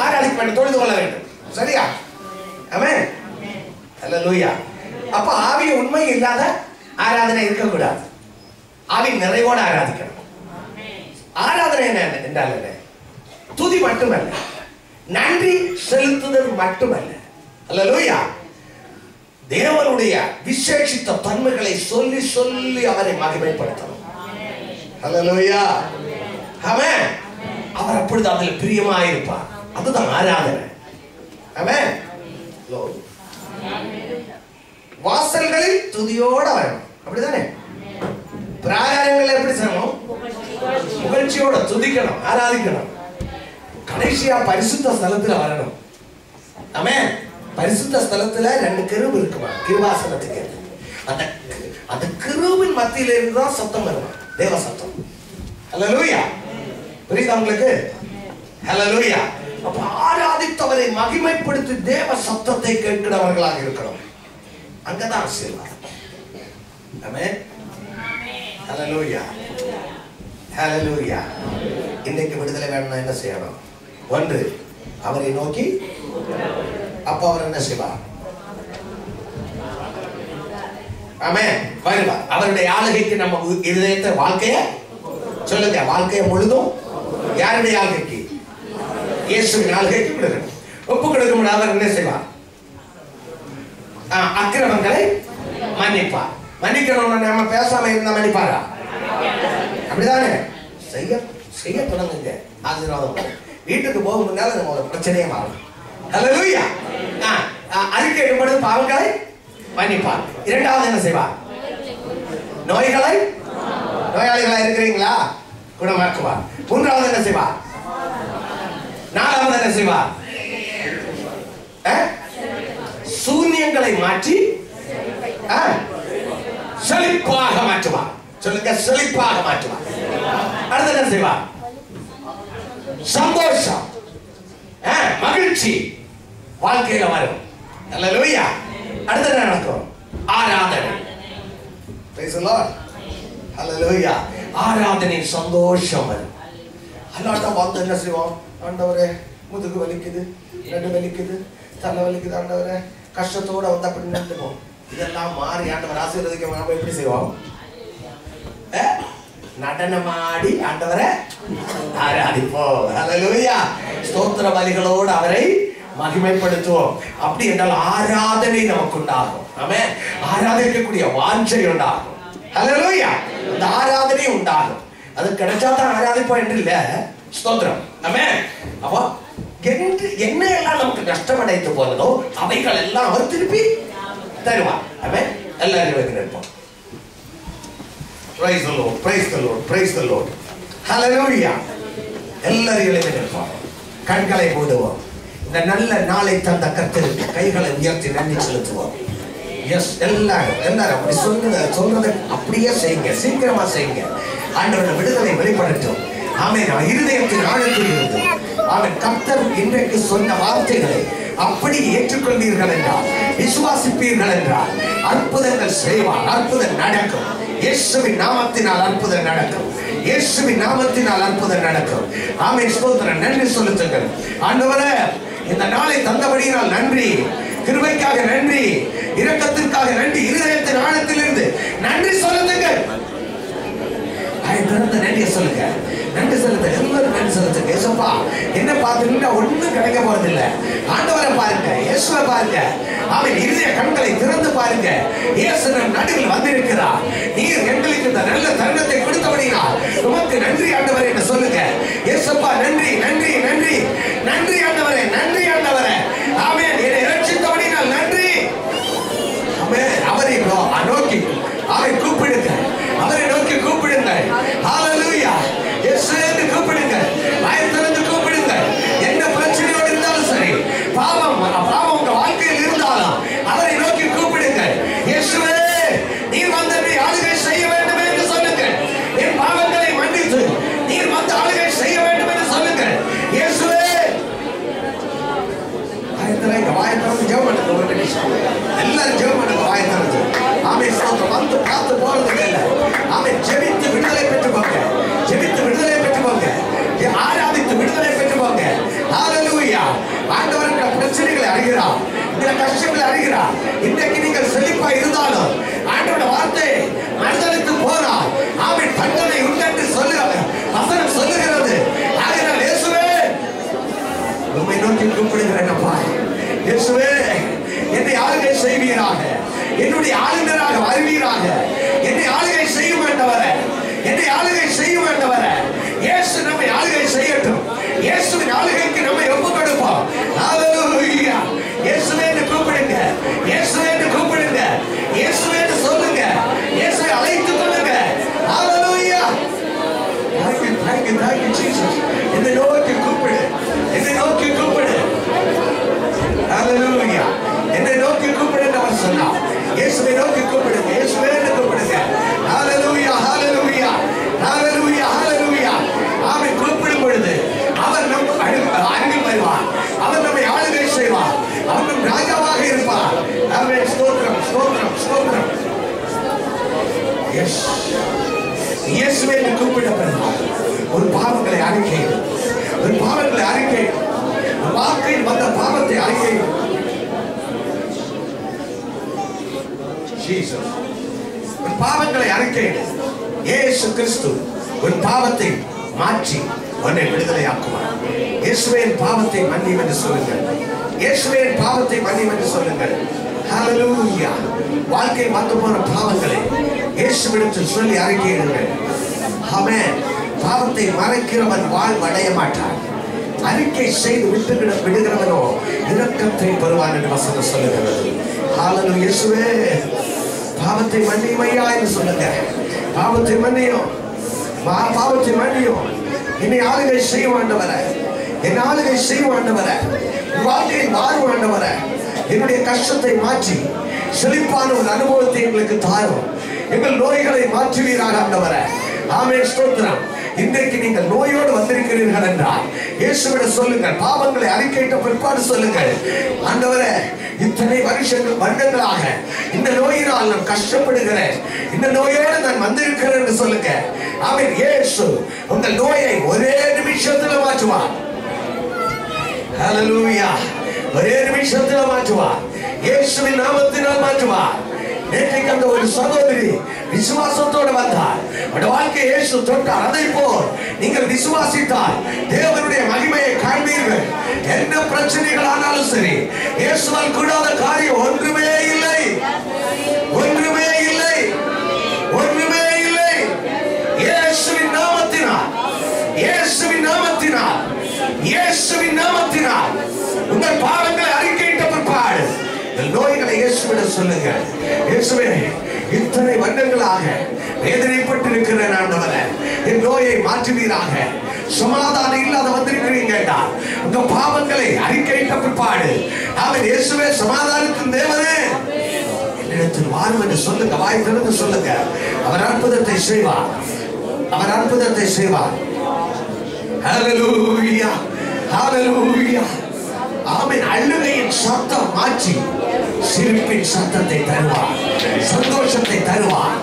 A: ஆராதிக்க தொழுது கொள்ள வேண்டும். சரியா? ஆமென். ஹல்லேலூயா. அப்ப ஆவி உண்மை இல்லாத ஆராதனை இருக்கக்கூடாது. ஆவி நிறைவோடு ஆராதிக்கணும். ஆராதனை என்ன என்றால் என்ன? துதி மட்டுமல்ல, நன்றி செலுத்துதல் மட்டுமல்ல. ஹல்லேலூயா. தேவனுடைய விசேஷித்த தன்மைகளை சொல்லி சொல்லி அவரை மகிமைப்படுத்தணும். ஹல்லேலூயா. ஆமென். அவர் அப்பொழுது அதில் பிரியமாயிருப்பார். அதுதான் ஆராதனை. ஆமென். வாசல்களில் துதியோட வரணும். அப்படிதானே? பிராகாரங்கள் எப்படி செய்யணும்? புகழ்ச்சியோட துதிக்கணும், ஆராதிக்கணும். கடைசியா பரிசுத்த ஸ்தலத்துல வரணும். ஆமென். பரிசுத்த ஸ்தலத்துல 2 கிருபை இருக்குமா, கிருபாசனத்துக்கு. அந்த கிருபின் மத்தியில இருந்து தான் சத்தம் வருமா, தேவ சத்தம். ஹல்லேலூயா. புரியுதா உங்களுக்கு? ஹல்லேலூயா. அப்ப ஆராதித்தவரை மகிமைப்படுத்தி தேவ சத்தத்தை கேட்கிறவர்களாக இருக்கணும். அங்கதான் ஆசீர்வாதம். ஆமென். ஹல்லேலூயா. ஹல்லேலூயா. இன்னைக்கு விடுதலை வேணும்னா என்ன செய்யணும்? 1, அவரை நோக்கி. அப்ப அவர் என்ன செய்வார்? ஆமென். வருவார். அவருடைய ஆளுகைக்கு நம்ம இதயத்தை, வாழ்க்கைய சொல்லுங்க, வாழ்க்கைய முழுதும் யாருடைய ஆளுகைக்கு? இயேசுவின் ஆளுகைக்கு கொடுக்கணும். ஒப்பு கொடுக்கும். அவர் என்ன செய்வார்? அக்கிரமங்களை மன்னிப்பார். மன்னிக்கணும். நம்ம பேசாம இருந்தா மன்னிப்பாரா? அப்படிதானே? செய்ய தொடங்குங்க. ஆசீர்வாதம். வீட்டுக்கு போக முன்னால நம்ம பிரச்சனையே மாறும். ஹல்லேலூயா. அறிக்கை எடுப்பது பாவங்களை மன்னிப்பார். 2வது என்ன செய்வார்? நோயாளிகளா இருக்கிறீங்களா, குணமாக்குவார். 3வது என்ன செய்வார்? 4வது என்ன செய்வார்? சூன்யங்களை மாற்றி செழிப்பாக மாற்றுவார். சொல்லுங்க, செழிப்பாக மாற்றுவார். அடுத்து என்ன செய்வார்? சந்தோஷம், மகிழ்ச்சி வாழ்க்கையில வரும். ஹல்லேலூயா. அடுத்து என்ன நடக்கும்? ஆராதனை. Praise the Lord. ஹல்லேலூயா. ஆராதனை சந்தோஷம் வரும். அல்லாட்ட வந்து என்ன செய்வோம்? ஆண்டவரே, முதுகு வலிக்குது, நடு வலிக்குது, தலை வலிக்குது, ஆண்டவரே, கஷ்டத்தோட வந்து அப்படி நின்றுவோம். இதெல்லாம் மாறி ஆண்டவர் ஆசீர்வதிக்க நாம எப்படி செய்வோம்? நடனமாடி ஆண்டவரை ஆராதிப்போம். ஹல்லேலூயா. ஸ்தோத்திர பலிகளோடு அவரை மகிமைப்படுத்துவோம். அப்படி என்றால் ஆராதனை நமக்கு உண்டாகும். ஆமென். ஆராதிக்கக்கூடிய வாஞ்சை உண்டாகும். ஹல்லேலூயா. இந்த ஆராதனை உண்டாகும். அது கிடைச்சா தான் ஆராதிப்போம் என்று இல்ல. ஸ்தோத்திரம். ஆமென். அப்போ என்ன எல்லாம் நமக்கு நஷ்டம் அடைத்து போனதோ அவைகள் எல்லாம் அவர் திருப்பி தருவார். ஆமென். எல்லாரும் நிற்போம். Praise the Lord, praise the Lord, praise the Lord. Hallelujah. எல்லாரும் எழுந்து நிற்போம். கண்களை மூடுவோம். இந்த நல்ல நாளை தந்த கர்த்தருக்கு கைகளை உயர்த்தி நன்றி செலுத்துவோம். எஸ், எல்லாரும் அப்படி சொல்றதை அப்படியே செய்யுங்க. சீக்கிரமா செய்யுங்க. ஆண்டவருடைய விடுதலை வெளிப்படட்டும். ஆமென். இருதயத்தின் ஆழத்தில் இருந்து அவன் கர்த்தர் இன்றைக்கு சொன்ன வார்த்தைகளை அப்படி ஏற்றுக்கொள்வீர்கள் என்றால், விசுவாசிப்பீர்கள் என்றால் அற்புதங்கள் செய்வார். அற்புதம் நடக்கும். இயேசுவின் நாமத்தினால் அற்புதம் நடக்கும். இயேசுவின் நாமத்தினால் அற்புதம் நடக்கும். ஆமென். ஸ்தோத்திரம். நன்றி செலுத்துங்கள். ஆண்டவரே, இந்த நாளை தந்தபடியினால் நன்றி. கிருபைக்காக நன்றி, இரக்கத்திற்காக நன்றி. இருதயத்தின் ஆழத்திலிருந்து நன்றி செலுத்துங்கள். நன்றி சொல்லுங்க. நன்றி செலுத்த எல்லாரும் நன்றி செலுத்துங்க. ஏசப்பா, என்ன பார்த்துக்கிட்டா ஒண்ணும் கிடைக்க போறது இல்ல. ஆண்டவரை பாருங்க, இயேசுவை பாருங்க. அவன் இருதய கண்களை திறந்து பாருங்க. இயேசு நம் நடுவில் வந்திருக்கிறார். நீர் எங்களுக்கு இந்த நல்ல தருணத்தை கொடுத்தபடினால் உமக்கு நன்றி ஆண்டவரே என்று சொல்லுங்க. இயேசப்பா, நன்றி நன்றி நன்றி நன்றி ஆண்டவரே, நன்றி ஆண்டவரே. ஆமென். என்னை இரட்சித்தபடினால் நன்றி. அவரை கூப்பிடுங்க, அவரை நோக்கி கூப்பிடுங்க. ஹalleluya. இயேசுவை கூப்பிடுங்க, வாய் திறந்து கூப்பிடுங்க. என்ன பிரச்சனையோடு இருந்தாலும் சரி, பாவம் உங்க வாழ்க்கையில் இருந்தாலும் அவரை நோக்கி கூப்பிடுங்க. இயேசுவே, நீர் வந்து என்னை ஆளுகை செய்ய வேண்டும் என்று சொல்லுங்க. என் பாவங்களை மன்னித்து நீர் வந்து ஆளுகை செய்ய வேண்டும் என்று சொல்லுங்க. இயேசுவே, வாய் திறந்து ஜெபம் பண்ணுங்க. ஒரு நிமிஷம் எல்லாரும் ஜெபம் பண்ணுங்க, வாய் திறந்து. ஆமென். ஸ்தோத்திரம். வந்து பார்த்து போறது இல்லை. ஆமென். ஜெபித்து விடுதலை பெற்றுக்கோங்க, ஜெபித்து விடுதலை பெற்றுக்கோங்க, ஆராதித்து விடுதலை பெற்றுக்கோங்க. ஹalleluya. ஆண்டவர் இந்த பிரச்சனைகளை அறிகிறார், இந்த கஷ்டங்களை அறிகிறார். இன்றைக்கு நீங்கள் செழிப்பா இருந்தாலும் ஆண்டவரோட வார்த்தை மறுதலித்து போனால் ஆமென் தண்டனை உண்டு என்று சொல்லுகிறார், வசனம் சொல்லுகிறது. ஆகையால் இயேசுவே, உம்மை நோக்கி கூப்பிடுகிறேன். அப்பா இயேசுவே, என்னை ஆளுகை செய்வீராக, என்னுடைய ஆளுநராக வருவீராக. என்னை ஆளுகை செய்யும் ஆண்டவரே, என்னை ஆளுகை செய்யும் ஆண்டவரே. இயேசு நம்மை ஆளுகை செய்யட்டும். இயேசுவின் ஆளுகைக்கு நம்மை ஒப்புக் கொடுப்போம். ஹalleluya. இயேசுவே என்று கூப்பிடுங்க, இயேசுவே என்று கூப்பிடுங்க, இயேசுவே என்று சொல்லுங்க, இயேசுவை அழைத்துக் கொள்ளுங்க. ஹalleluya. Thank you Jesus. என்னை நோக்கி கூப்பிடு, என்னை நோக்கி கூப்பிடு. ஹalleluya. என்னை நோக்கி கூப்பிடு என்று அவர் சொன்னார். இயேசுவை நோக்கி கூப்பிடுங்க, இயேசுவே என்று கூப்பிடுங்க. ஹalleluya, ஹalleluya, ஹalleluya, ஹalleluya. ஆமென். கூப்பிடும் பொழுது அவர் நம் அருகில் வருவார், அவர் நம்மை ஆளுகை செய்வார், அவர் நம் ராஜாவாக இருப்பார். ஆமென். ஸ்தோத்திரம், ஸ்தோத்திரம், ஸ்தோத்திரம். எஸ், இயேசுவே என்று கூப்பிடப்படுவார். ஒரு பாவங்களை அறிக்கை, ஒரு பாவங்களை அறிக்கை, வாழ்க்கையில் வந்த பாவத்தை அறிக்கை. ஜீசஸ், ஒரு பாவங்களை அறிக்கை. இயேசு கிறிஸ்து ஒரு பாவத்தை மாற்றி உன்னை விடுதலையாக்குவார். இயேசுவின் பாவத்தை மன்னியும் என்று சொல்லுங்கள், இயேசுவின் பாவத்தை மன்னியும் என்று சொல்லுங்கள். ஹalleluya. வாழ்க்கை வந்து போன பாவங்களை இயேசுவிடத்தில் சொல்லி அறிக்கையிடுங்கள். ஆமென். பாவத்தை மறைக்கிறவன் வாழ்வடைய மாட்டான், அறிக்கை செய்து விடுகிறவனோ இரக்கத்தை பெறுவான் என்று வசனம் சொல்லுகிறது. ஹalleluya. இயேசுவே, பாவத்தை மன்னியும் ஐயா என்று சொல்லுங்க. பாவத்தை மன்னியும், பாவத்தை மன்னியும். என்னை ஆளுகை செய்ய ஆண்டவரே, என் ஆளுகை செய்ய ஆண்டவரே, வாழ்க்கையில் வாழும் ஆண்டவரே. என்னுடைய கஷ்டத்தை மாற்றி செழிப்பான ஒரு அனுபவத்தை எங்களுக்கு தாரும். எங்கள் நோய்களை மாற்றுவீராக ஆண்டவரே. ஆமென். ஸ்தோத்திரம். இன்றைக்கு நீங்கள் நோயோடு வந்திருக்கிறீர்கள் என்றால் இயேசுவிடம் சொல்லுங்கள். பாவங்களை அறிக்கையிட்ட பிற்பாடு சொல்லுங்கள், ஆண்டவரே, இத்தனை வருடங்களாக இந்த நோயினால் நான் கஷ்டப்படுகிறேன், இந்த நோயோடு நான் வந்திருக்கிறேன் என்று சொல்லுங்க. ஆமென். இயேசு உங்கள் நோயை ஒரே நிமிஷத்தில் மாற்றுவார். ஹalleluya. ஒரே நிமிஷத்தில் மாற்றுவார். இயேசுவின் நாமத்தினால் மாற்றுவார். நேற்றைக்கு அந்த ஒரு சகோதரி விசுவாசத்தோடு வந்தார், வாழ்க்கை இயேசு தொட்டார். அதை போல் நீங்கள் விசுவாசித்தால் தேவனுடைய மகிமையை காண்பீர்கள். என்ன பிரச்சனைகள் ஆனாலும் சரி, இயேசுவால் கூடாத காரியம் ஒன்றுமே இல்லை, ஒன்றுமே இல்லை, ஒன்றுமே இல்லை. இயேசுவின் நாமத்தினால், இயேசுவின் நாமத்தினால், இயேசுவின் நாமத்தினால் உங்கள் பாவங்களை அறிக்கையிட்ட பிற்பாடு நோய்களை இயேசுவிடம் சொல்லுங்க. இயேசுவே, இத்தனை வருடங்களாக வேதனைப்பட்டு இருக்கிறேன் ஆண்டவரே, என் நோயை மாற்றுவீராக. சமாதானம் இல்லாத வந்திருக்கிறீங்க, உங்க பாவங்களை அறிக்கையிட்ட பிற்பாடு அவன் இயேசுவே சமாதானத்தின் தேவனே என்னிடத்தில் வாரும் என்று சொல்லுங்க. வாய் திறந்து சொல்லுங்க. அவர் அற்புதத்தை செய்வார், அவர் அற்புதத்தை செய்வார். ஹalleluya, ஹalleluya. ஆமென். அழுகையின் சத்தம் மாற்றி சிரிப்பின் சத்தத்தை தருவார், சந்தோஷத்தை தருவார்,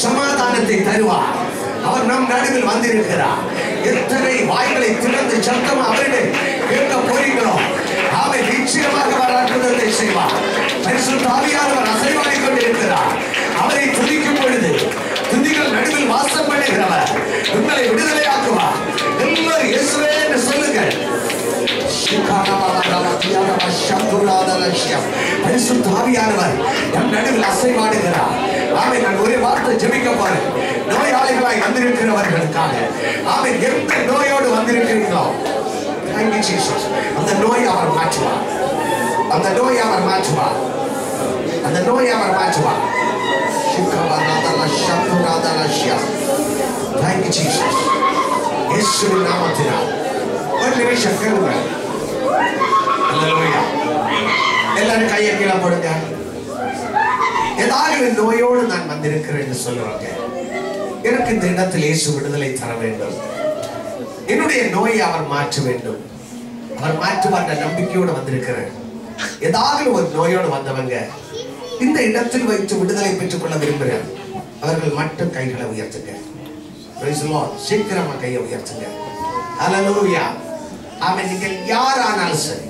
A: சமாதானத்தை தருவார். அவர் நம் நடுவில் வந்திருக்கிறார். எத்தனை வாய்களை திறந்து சத்தம் அவரை கேட்க போறீங்களோ, ஆமென், நிச்சயமாக அவர் அற்புதத்தை செய்வார். பரிசுத்த ஆவியானவர் அசைவாடிக் கொண்டிருக்கிறார். அவரை துதிக்கும் பொழுது துதிகள் நடுவில் வாசம் பண்ணுகிறவர் உங்களை விடுதலையாக்குவார். எல்லாரும் இயேசுவே என்று சொல்லுங்கள். பரிசுத்த ஆவியானவர் நம் நடுவில் அசைவாடுகிறார். ஆமென். நான் ஒரே வார்த்தை ஜெபிக்க போறேன். நோயாளிகளாய் வந்திருக்கிறவர்களுக்காக, ஆமென், எந்த நோயோடு வந்திருக்கிறீர்களோ, thank you Jesus, அந்த நோயை அவர் மாற்றுவார், அந்த நோயை அவர் மாற்றுவார், அந்த நோயை அவர் மாற்றுவார். Thank you, Jesus. இயேசுவின் நாமத்தினால் ஒரு நிமிஷம் கேளுங்க. அல்லேலூயா. எல்லாரும் கையை கீழே போடுங்க. ஏதாவது நோயோடு நான் வந்திருக்கிறேன் என்று சொல்லுவாங்க. எனக்கு இந்த இடத்தில் இயேசு விடுதலை தர வேண்டும். என்னுடைய நோயை அவர் மாற்ற வேண்டும். அவர் மாற்றுவார் நம்பிக்கையோடு வந்திருக்கிறேன். ஏதாவது ஒரு நோயோடு வந்தவங்க இந்த இடத்தில் வைத்து விடுதலை பெற்றுக் கொள்ள விரும்புகிறேன். அவர்கள் மட்டும் கைகளை உயர்த்துங்க. சீக்கிரமா கையை உயர்த்துங்க. அல்லேலூயா. ஆமென். நீங்கள் யாரானாலும் சரி,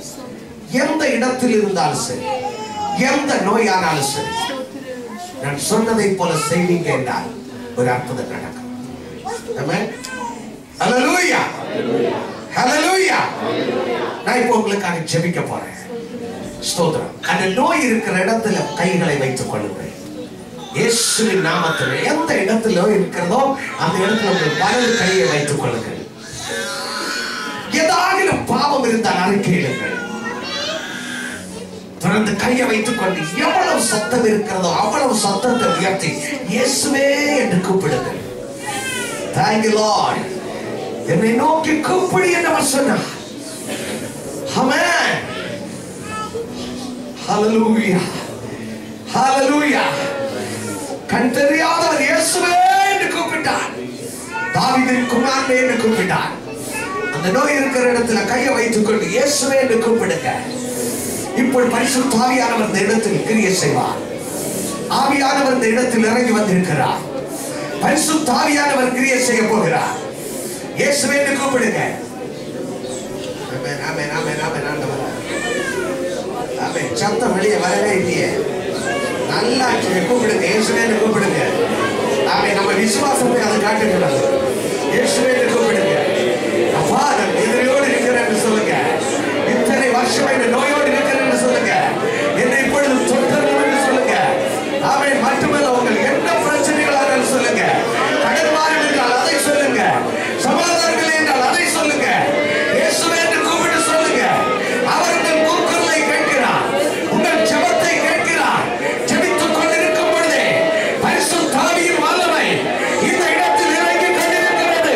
A: எந்த இடத்தில் இருந்தாலும் சரி, எந்த நோயானாலும் சரி, நான் சொன்னதை போல செய்வீங்க என்றால் ஒரு அற்புதம் நடக்கும். ஆமென். அல்லேலூயா. அல்லேலூயா. நான் இப்போ உங்களுக்காக ஜெபிக்க போறேன். ஸ்தோத்திரம். அந்த நோய் இருக்கிற இடத்துல கைகளை வைத்துக் கொள்ளுங்கள். இயேசுவின் நாமத்தில் எந்த இடத்துல இருக்கிறதோ அந்த இடத்துல உங்கள் வலது கையை வைத்துக் கொள்ளுங்கள். ஏதாவது பாவம் இருந்தால் அறிக்கையிடுங்கள். தொடர்ந்து கையை வைத்துக் கொண்டு எவ்வளவு சத்தம் இருக்கிறதோ அவ்வளவு சத்தத்தை உயர்த்தி இயேசுவே என்று கூப்பிடுங்கள். Thank you Lord. என்னை நோக்கி கூப்பிடு என்று அவர் சொன்னார். ஆமென். ஹல்லேலூயா. ஹல்லேலூயா. கண் தெரியாதவர் இயேசுவே என்று கூப்பிட்டார். தாவீதின் குமாரனே என்று கூப்பிட்டார். அந்த நோய் இருக்கிற இடத்துல கையை வைத்துக் கொண்டு இயேசுவே என்று கூப்பிடுங்க. இப்போது பரிசுத்த ஆவியானவர் இந்த இடத்தில் கிரியை செய்வார். ஆவியானவர் இந்த இடத்தில் இறங்கி வந்திருக்கிறார். பரிசுத்த ஆவியானவர் கிரியை செய்ய போகிறார். இயேசுவே என்று கூப்பிடுங்க. ஆமென். ஆமென். ஆமென். ஆமென். ஆண்டவரே. ஆமென். சத்தம் வெளியே வரவே இல்லையே. நல்லா கூப்பிடுங்க. இயேசுவே என்று கூப்பிடுங்க. ஆமென். நம்ம விசுவாசத்தை அதை காட்டுகிறது. இயேசுவே என்று கூப்பிடுங்க. அப்பா நான் எதிரியோடு இருக்கிறேன் என்று சொல்லுங்க. இத்தனை வருஷம் இந்த நோயோடு இருக்கிறேன் என்று சொல்லுங்க. என்னை இப்பொழுது தொட்டணும் என்று சொல்லுங்க. ஆமென். மட்டுமல்ல உங்கள் என்ன பிரச்சனைகளாக சொல்லுங்க. கடன்வாரம் என்றால் அதை சொல்லுங்க. சமாதானங்கள் என்றால் அதை சொல்லுங்க. இயேசுவே என்று கூப்பிட்டு சொல்லுங்க. அவர் உங்கள் கூக்குரலை கேட்கிறார். உங்கள் ஜெபத்தை கேட்கிறார். ஜெபித்துக் கொண்டிருக்கும் பொழுதே பரிசுத்த ஆவியின் வல்லமை இந்த இடத்தில் இறங்கி கொண்டிருக்கிறது.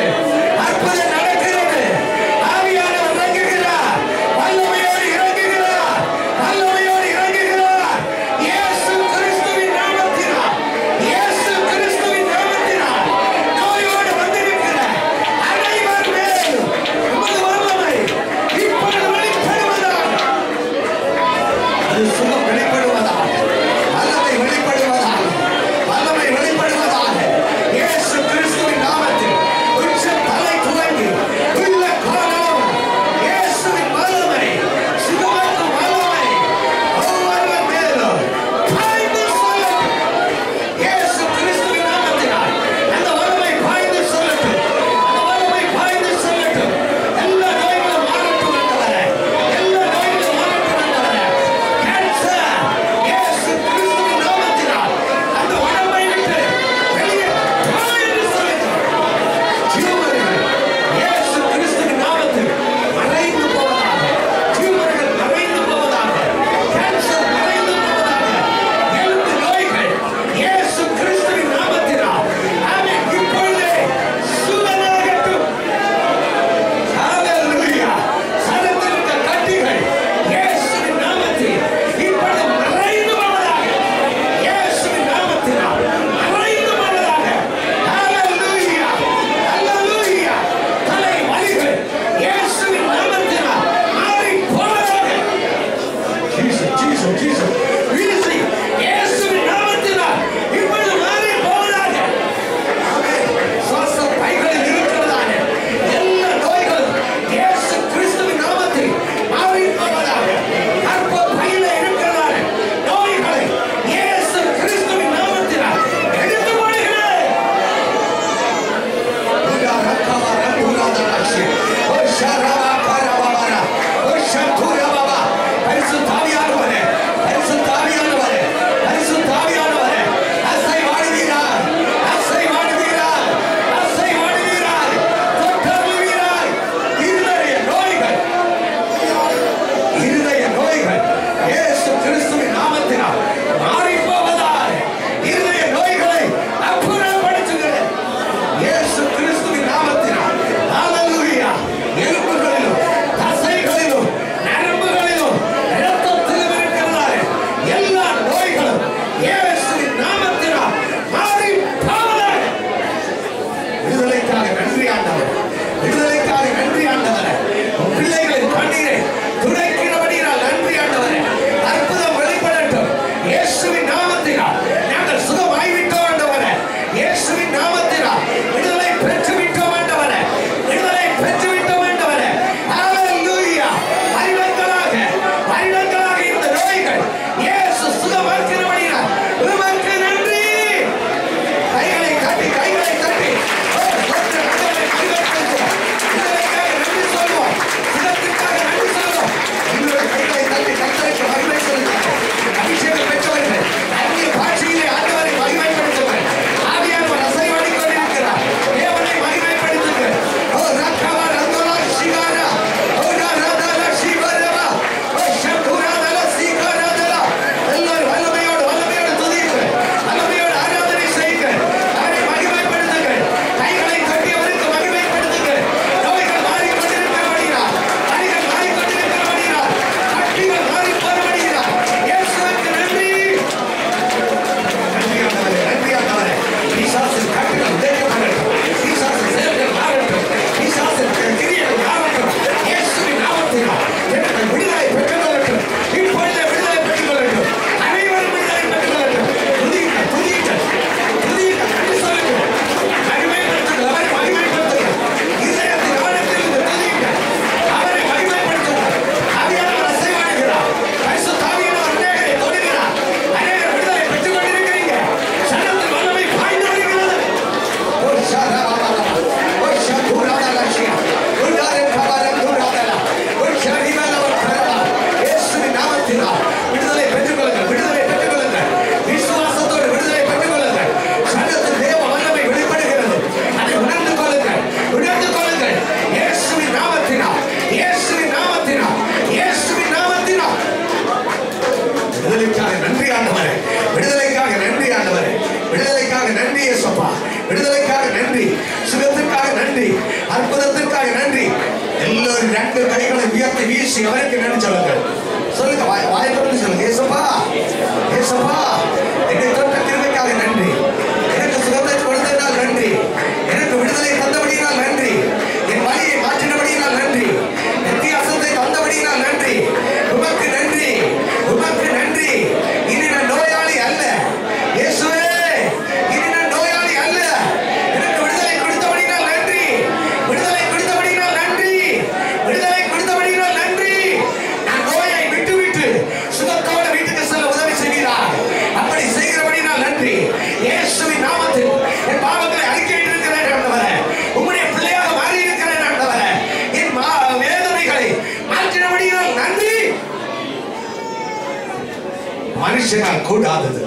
A: மனுஷனால் கூடாதது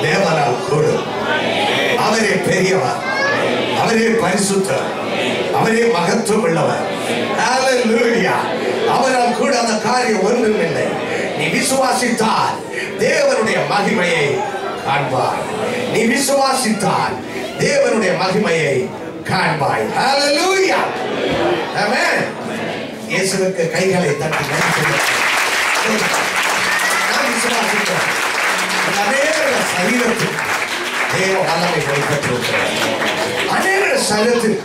A: தேவனால் கூடும். அவரே பெரியவர், அவரே பரிசுத்தர், அவரே மகத்துவம் உள்ளவர். ஹல்லேலூயா. அவரால் கூடாத காரியம் ஒன்றும் இல்லை. நீ விசுவாசித்தால் தேவனுடைய மகிமையை காண்பாய். நீ விசுவாசித்தால் தேவனுடைய மகிமையை காண்பாய். ஹல்லேலூயா. ஆமென். இயேசுவுக்கு கைகளை தட்டி நான் விசுவாசிக்கிறேன். அநேக சரீரத்தில் தேவ வல்லமை வெளிப்பட்டிருக்கிறது. அநேக சரீரத்தில்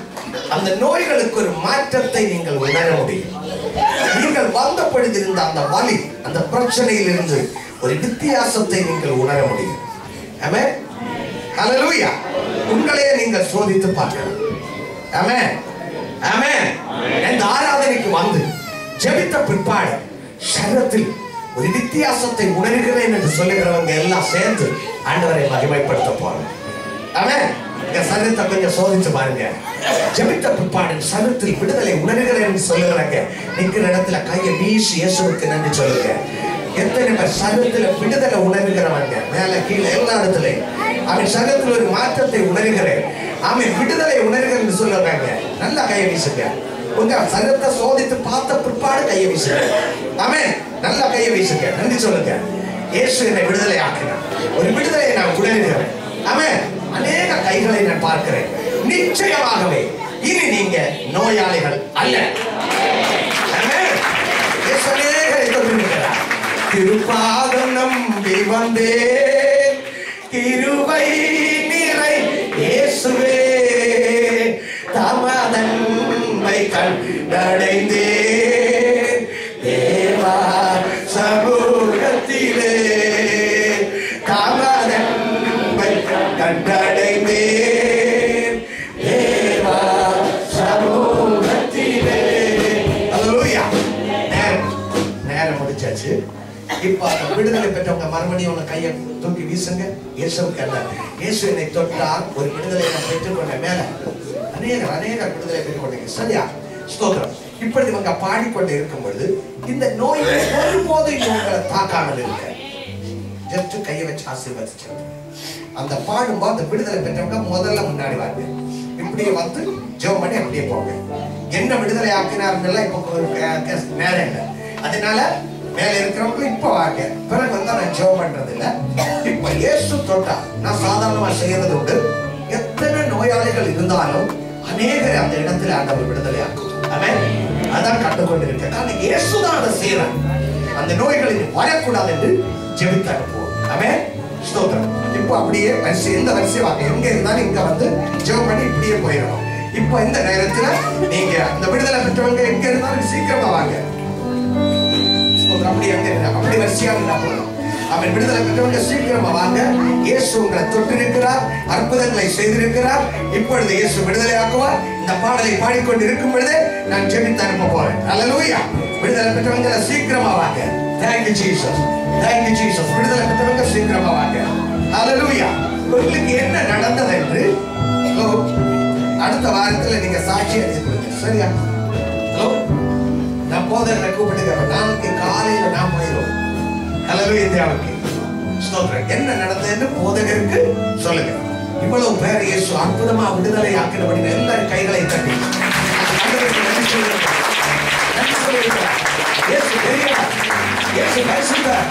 A: அந்த நோய்களுக்கு ஒரு மாற்றத்தை நீங்கள் உணர முடியும். நீங்கள் வந்தப்படுத்திருந்த அந்த வலி, அந்த பிரச்சனையில் இருந்து ஒரு வித்தியாசத்தை நீங்கள் உணர முடியும். ஆமென். ஹல்லேலூயா. உங்களையே நீங்கள் சோதித்து பார்க்கலாம். ஆமென். ஆமென். இந்த ஆராதனைக்கு வந்து ஜெபித்த பிற்பாடு சரீரத்தில் ஒரு வித்தியாசத்தை உணர்கிறேன் என்று சொல்லுகிறவங்க எல்லாம் சேர்ந்து ஆண்டவரை மகிமைப்படுத்த போறோம். ஆமென். இந்த சரீரத்தை கொஞ்சம் சோதிச்சு பாருங்க. ஜெபித்த பிற்பாடு சரீரத்தில் விடுதலை உணர்கிறேன் என்று சொல்லுகிறாங்க. நிற்கிற இடத்துல கையை வீசி இயேசுவுக்கு நன்றி சொல்லுங்க. எத்தனை பேர் சரீரத்தில் விடுதலை உணர்கிறவங்க? மேல கீழே எல்லா இடத்துலையும் அவன் சரீரத்தில் ஒரு மாற்றத்தை உணர்கிறேன், அவன் விடுதலை உணர்கிறேன் என்று சொல்லுறாங்க. நல்லா கையை வீசுங்க. உங்க சரீரத்தை சோதித்து பார்த்த பிற்பாடு கையை வீசுங்க. ஆமென். நல்லா கையை வீசுங்க. நன்றி சொல்லுங்க. இயேசு என்னை விடுதலை ஆக்கினார். ஒரு விடுதலையை நான் உணர்கிறேன். ஆமென். அநேக கைகளை நான் பார்க்கிறேன். நிச்சயமாகவே இனி நீங்க நோயாளிகள் அல்ல. ஆமென். இயேசு அநேகரை தொட்டிருக்கிறார். திருப்பாதம் நம்பி வந்தேன், கிருபை நிறை இயேசுவே, தமதன்மை கண்டடைந்தேன் தேவா சமூகத்திலே, தமதன்மை கண்டடைந்தேன் தேவா சமூகத்திலே. அல்லேலூயா. நேரம் முடிச்சாச்சு. இப்ப விடுதலை பெற்றவங்க மறுபடியும் உங்க கையை தூக்கி வீசுங்க. இயேசுவுக்கு அல்ல. இயேசு என்னை தொட்டால் ஒரு விடுதலை நான் பெற்றுக்கொண்ட மேல அநேக விடுதலை பெற்றுக்கொண்டீங்க. சரியா? ஸ்தோத்திரம். இப்படி இவங்க பாடிக்கொண்டு இருக்கும் பொழுது இந்த நோய் ஒருபோது இவங்களை தாக்காமல் இருக்க ஜஸ்ட் கையை வச்சு ஆசீர்வதிச்சு அந்த பாடும்போது அந்த விடுதலை பெற்றவங்க முதல்ல முன்னாடி வாங்க. இப்படியே வந்து ஜெபம் பண்ணி அப்படியே போங்க. என்ன விடுதலை ஆக்கினாருன்னு இப்ப நேரம் இல்லை. அதனால மேல இருக்கிறவங்க இப்ப வாங்க. பிறகு வந்து நான் ஜெபம் பண்றது இல்ல. இப்ப இயேசு தொட்டா நான் சாதாரணமா செய்யறது உண்டு. எத்தனை நோயாளிகள் இருந்தாலும் அநேகரை அந்த இடத்துல ஆண்டவர் விடுதலை ஆக்கும். ஆமென். அதான் கண்டுகொண்டிருக்க காரணம் இயேசுதான் அதை செய்யறார். அந்த நோய்களில் வரக்கூடாது என்று ஜெபித்து அனுப்புவோம். ஆமென். ஸ்தோத்திரம். இப்போ அப்படியே வரிசை இந்த வரிசை வாங்க. எங்க இருந்தாலும் இங்க வந்து ஜெபம் பண்ணி இப்படியே போயிடணும். இப்போ இந்த நேரத்துல நீங்க அந்த விடுதலை பெற்றவங்க எங்க இருந்தாலும் சீக்கிரமா வாங்க. அப்படி வரிசையாக அவன் விடுதலை பெற்றவங்க சீக்கிரமா வாங்க. இயேசு உங்களை தொட்டிருக்கிறார், அற்புதங்களை செய்திருக்கிறார். இப்பொழுது இயேசு விடுதலை ஆக்குவார். இந்த பாடலை பாடிக்கொண்டு இருக்கும் பொழுதே நான் ஜெபித்து அனுப்ப போறேன். அல்லேலூயா. விடுதலை பெற்றவங்க சீக்கிரமா வாங்க. Thank you Jesus. Thank you Jesus. விடுதலை பெற்றவங்க சீக்கிரமா வாங்க. அல்லேலூயா. உங்களுக்கு என்ன நடந்தது என்று அடுத்த வாரத்துல நீங்க சாட்சி எழுதி கொடுங்க. சரியா? ஹலோ, நான் போதகரை கூப்பிட்டு நாளைக்கு காலையில நான் போயிடுவோம். அல்லேலூயா. தேவனுக்கு ஸ்தோத்திரம். என்ன நடந்ததுன்னு போதகருக்கு சொல்லுங்க. இவ்வளவு பேர் இயேசு அற்புதமா விடுதலை ஆக்கினபடி எல்லாரும் கைகளை தட்டி இயேசு பெரியவர், இயேசு பரிசுத்தர்,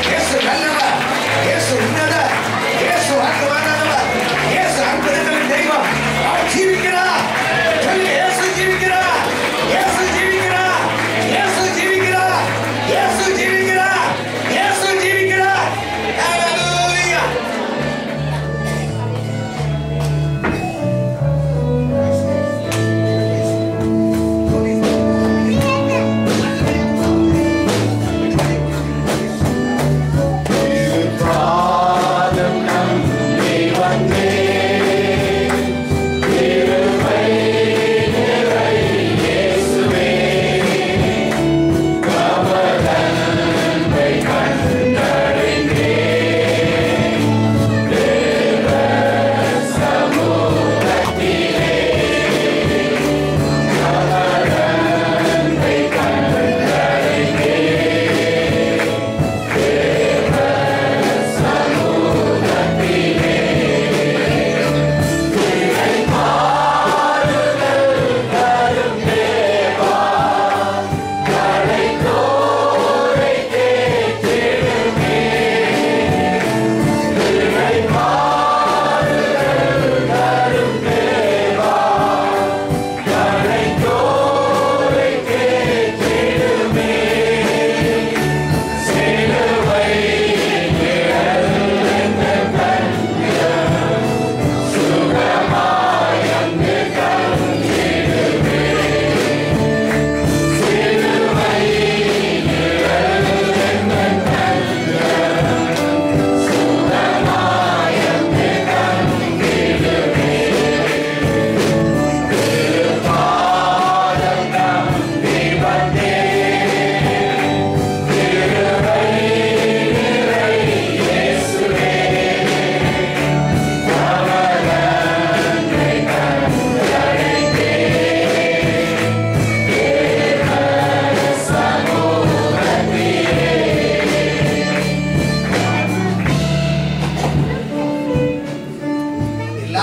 A: இயேசு நல்லவர், இயேசு உன்னதர், இயேசு அற்புதமானவர், இயேசு அற்புதங்களின் தெய்வம். அவர் ஜீவிக்கிறார். இயேசு ஜீவிக்கிறார். இயேசு ஜீவிக்கிறார். இயேசு ஜீவிக்கிறார். இயேசு ஜீவிக்கிறார். இயேசு ஜீவிக்கிறார். ஹல்லேலூயா.
B: Father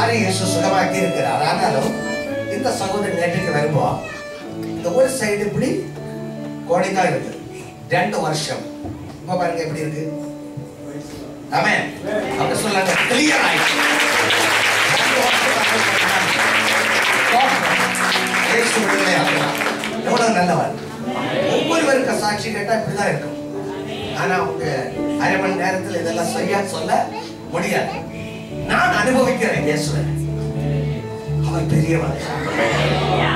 A: எல்லாரும் இயேசு சுகமாக்கி இருக்கிறார். ஆனாலும் இந்த சகோதரன் நேற்றுக்கு வரும்போது இந்த ஒரு சைடு இப்படி கோடிக்கா இருக்கு. 2 வருஷம் இப்ப பாருங்க எப்படி இருக்கு. ஆமென். அப்ப சொல்லுங்க கிளியர் ஆயிடுச்சு. எவ்வளவு நல்லவர். ஒவ்வொருவருக்கு சாட்சி கேட்டா இப்படிதான் இருக்கும். ஆனா அவங்க 1/2 மணி நேரத்தில் இதெல்லாம் சரியா சொல்ல முடியாது. நான் அனுபவிக்கிறேன் இயேசுவை. அவர் பெரியவர்.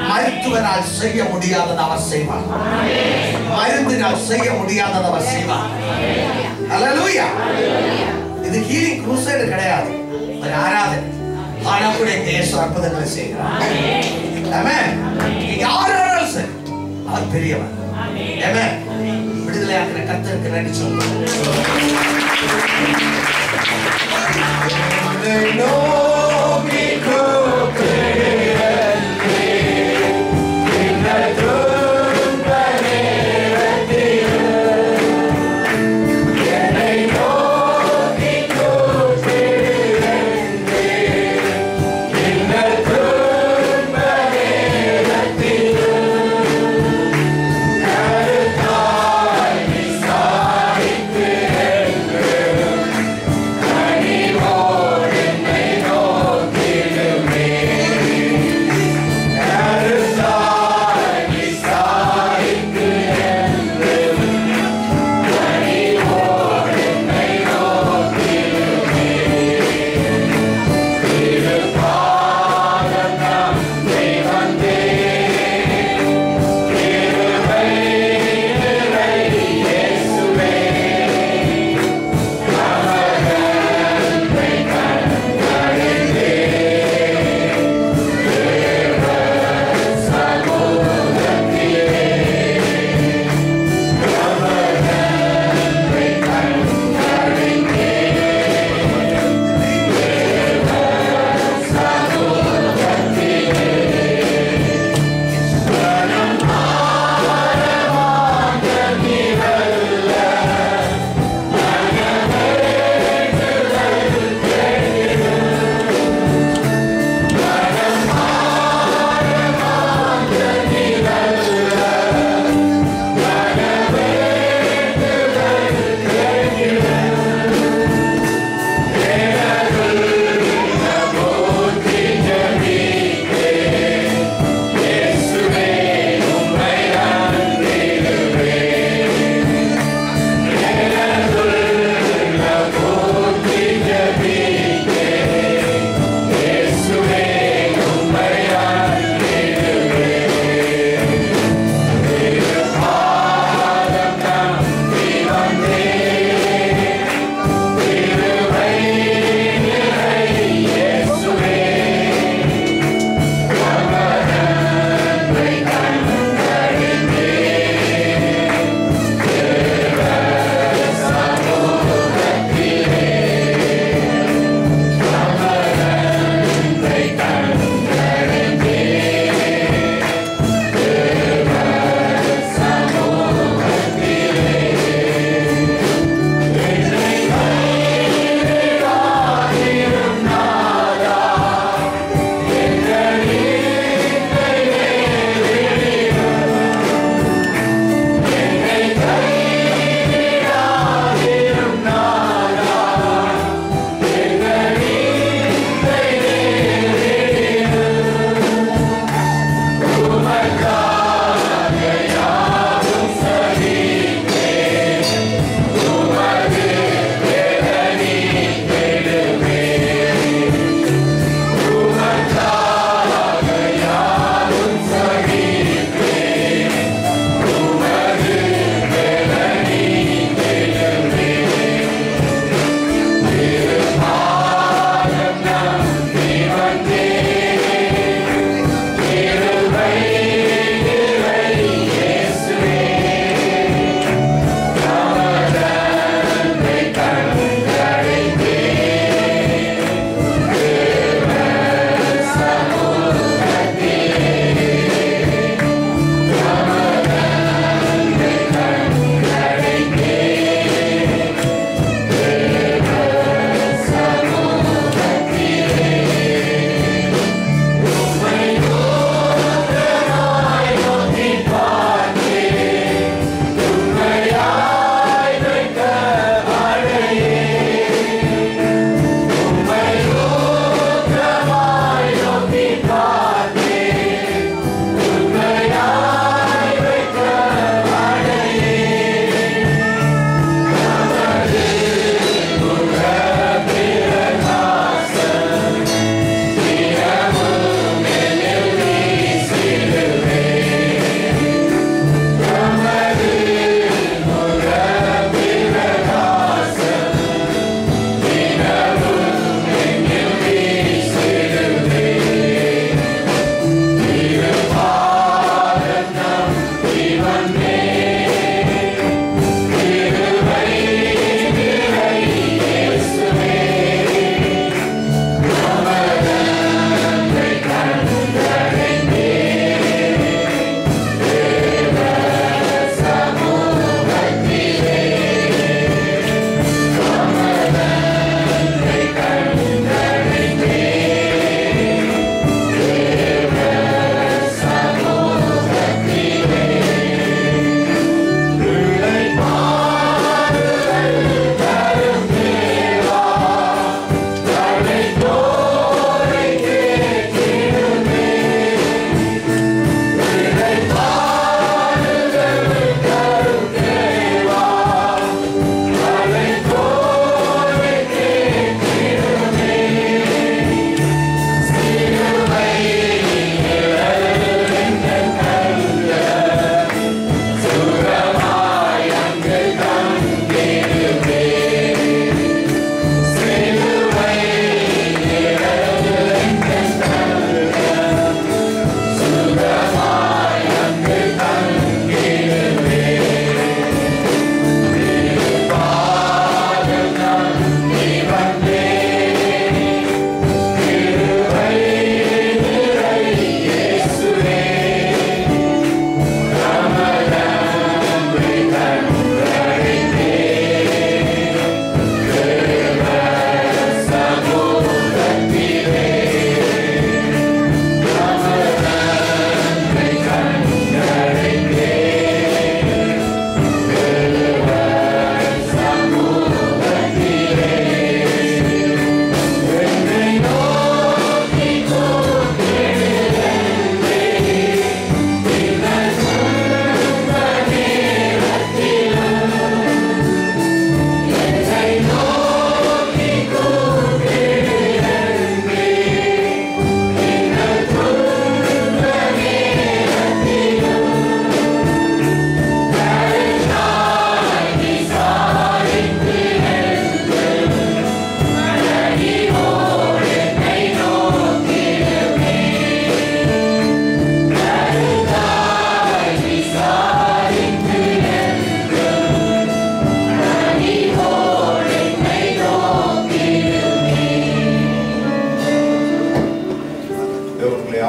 A: மருத்துவரால் செய்ய முடியாதது அவர் செய்வார். மருந்தினால் செய்ய முடியாதது அவர் செய்வார். ஹல்லேலூயா. இது ஹீலிங் க்ரூசேட் கிடையாது, ஒரு ஆராதனை. ஆனா கூட இயேசு அற்புதங்களை செய்கிறார். ஆமென். யாராலும் சரி அவர் பெரியவர். ஆமென். விடுதலையாக்கிற கர்த்தருக்கு நன்றி சொல்லுவோம்.
B: Hey!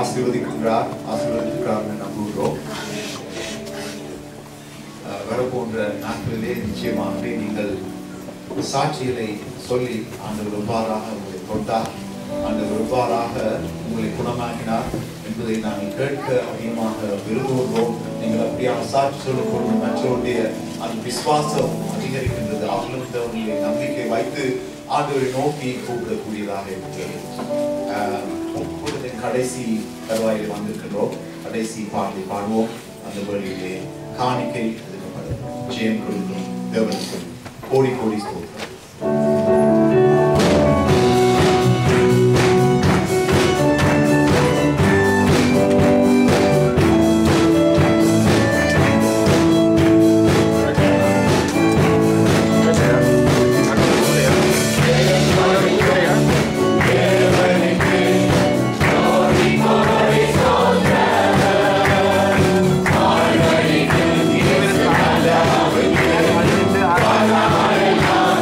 B: ஆசீர்வதிக்கிறார் நம்புகிறோம். வரப்போன்ற நாட்களிலே நிச்சயமாகவே நீங்கள் சாட்சிகளை சொல்லி ஆண்டவர் எவ்வாறாக உங்களை தொட்டார், ஆண்டவர் எவ்வாறாக உங்களை குணமாக்கினார் என்பதை நாங்கள் கேட்க அதிகமாக விரும்புகிறோம். நீங்கள் அப்படியான சாட்சி சொல்லப்படும் மற்றவருடைய அந்த விசுவாசம் அதிகரிக்கின்றது. அவர்களுடைய நம்பிக்கை வைத்து ஆண்டவரை நோக்கி கூப்பிடக்கூடியதாக இருக்கிறது. கடைசி தருவாயில் வந்திருக்கின்றோம். கடைசி பாடலை பாடுவோம். அந்த வழியிலே காணிக்கை ஜெயம் கொடுக்கும் தேவனுக்கு கோடி கோடி ஸ்தோத்திரம்.
C: Hallelujah.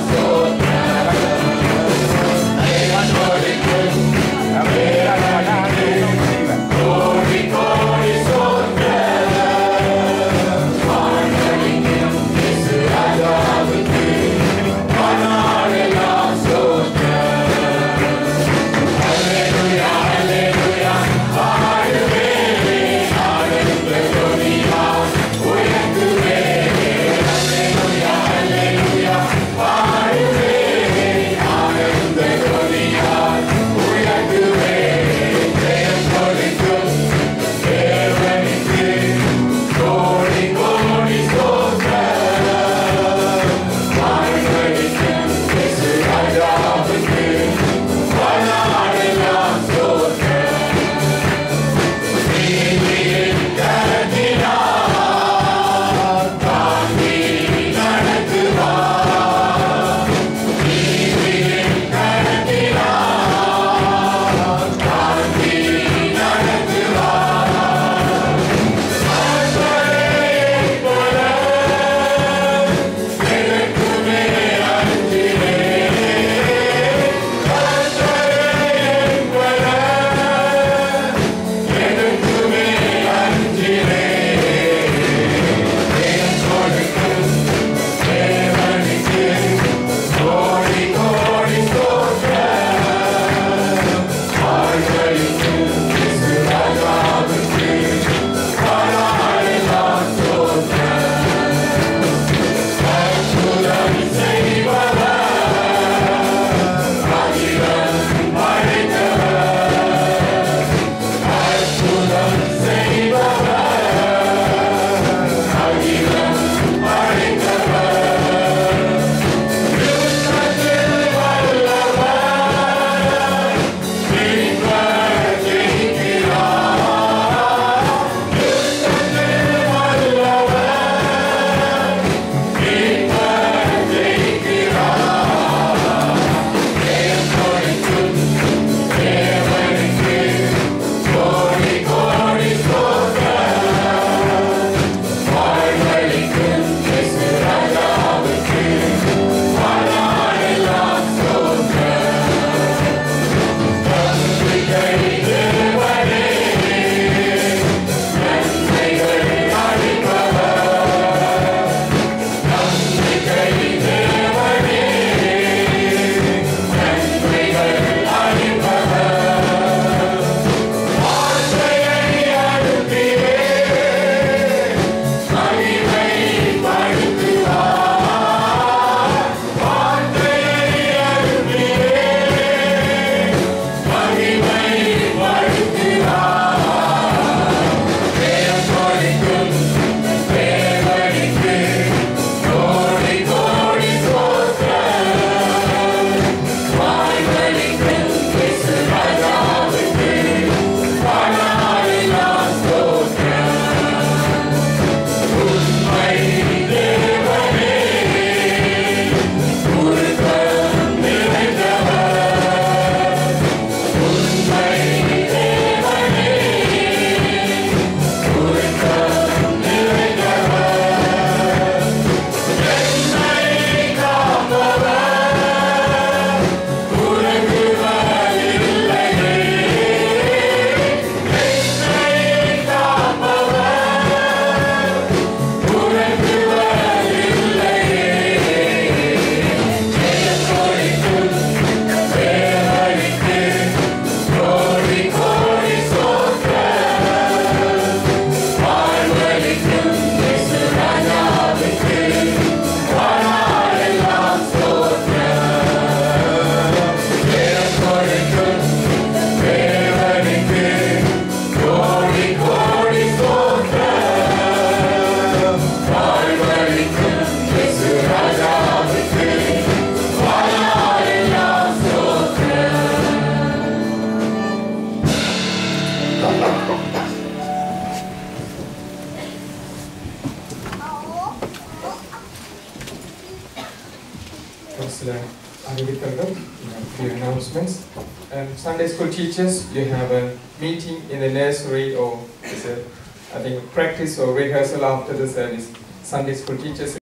C: ஒரு சில அறிவித்தல்கள், few announcements. Sunday school teachers, you have a meeting in the nursery, or I think practice or rehearsal after the service. Sunday school teachers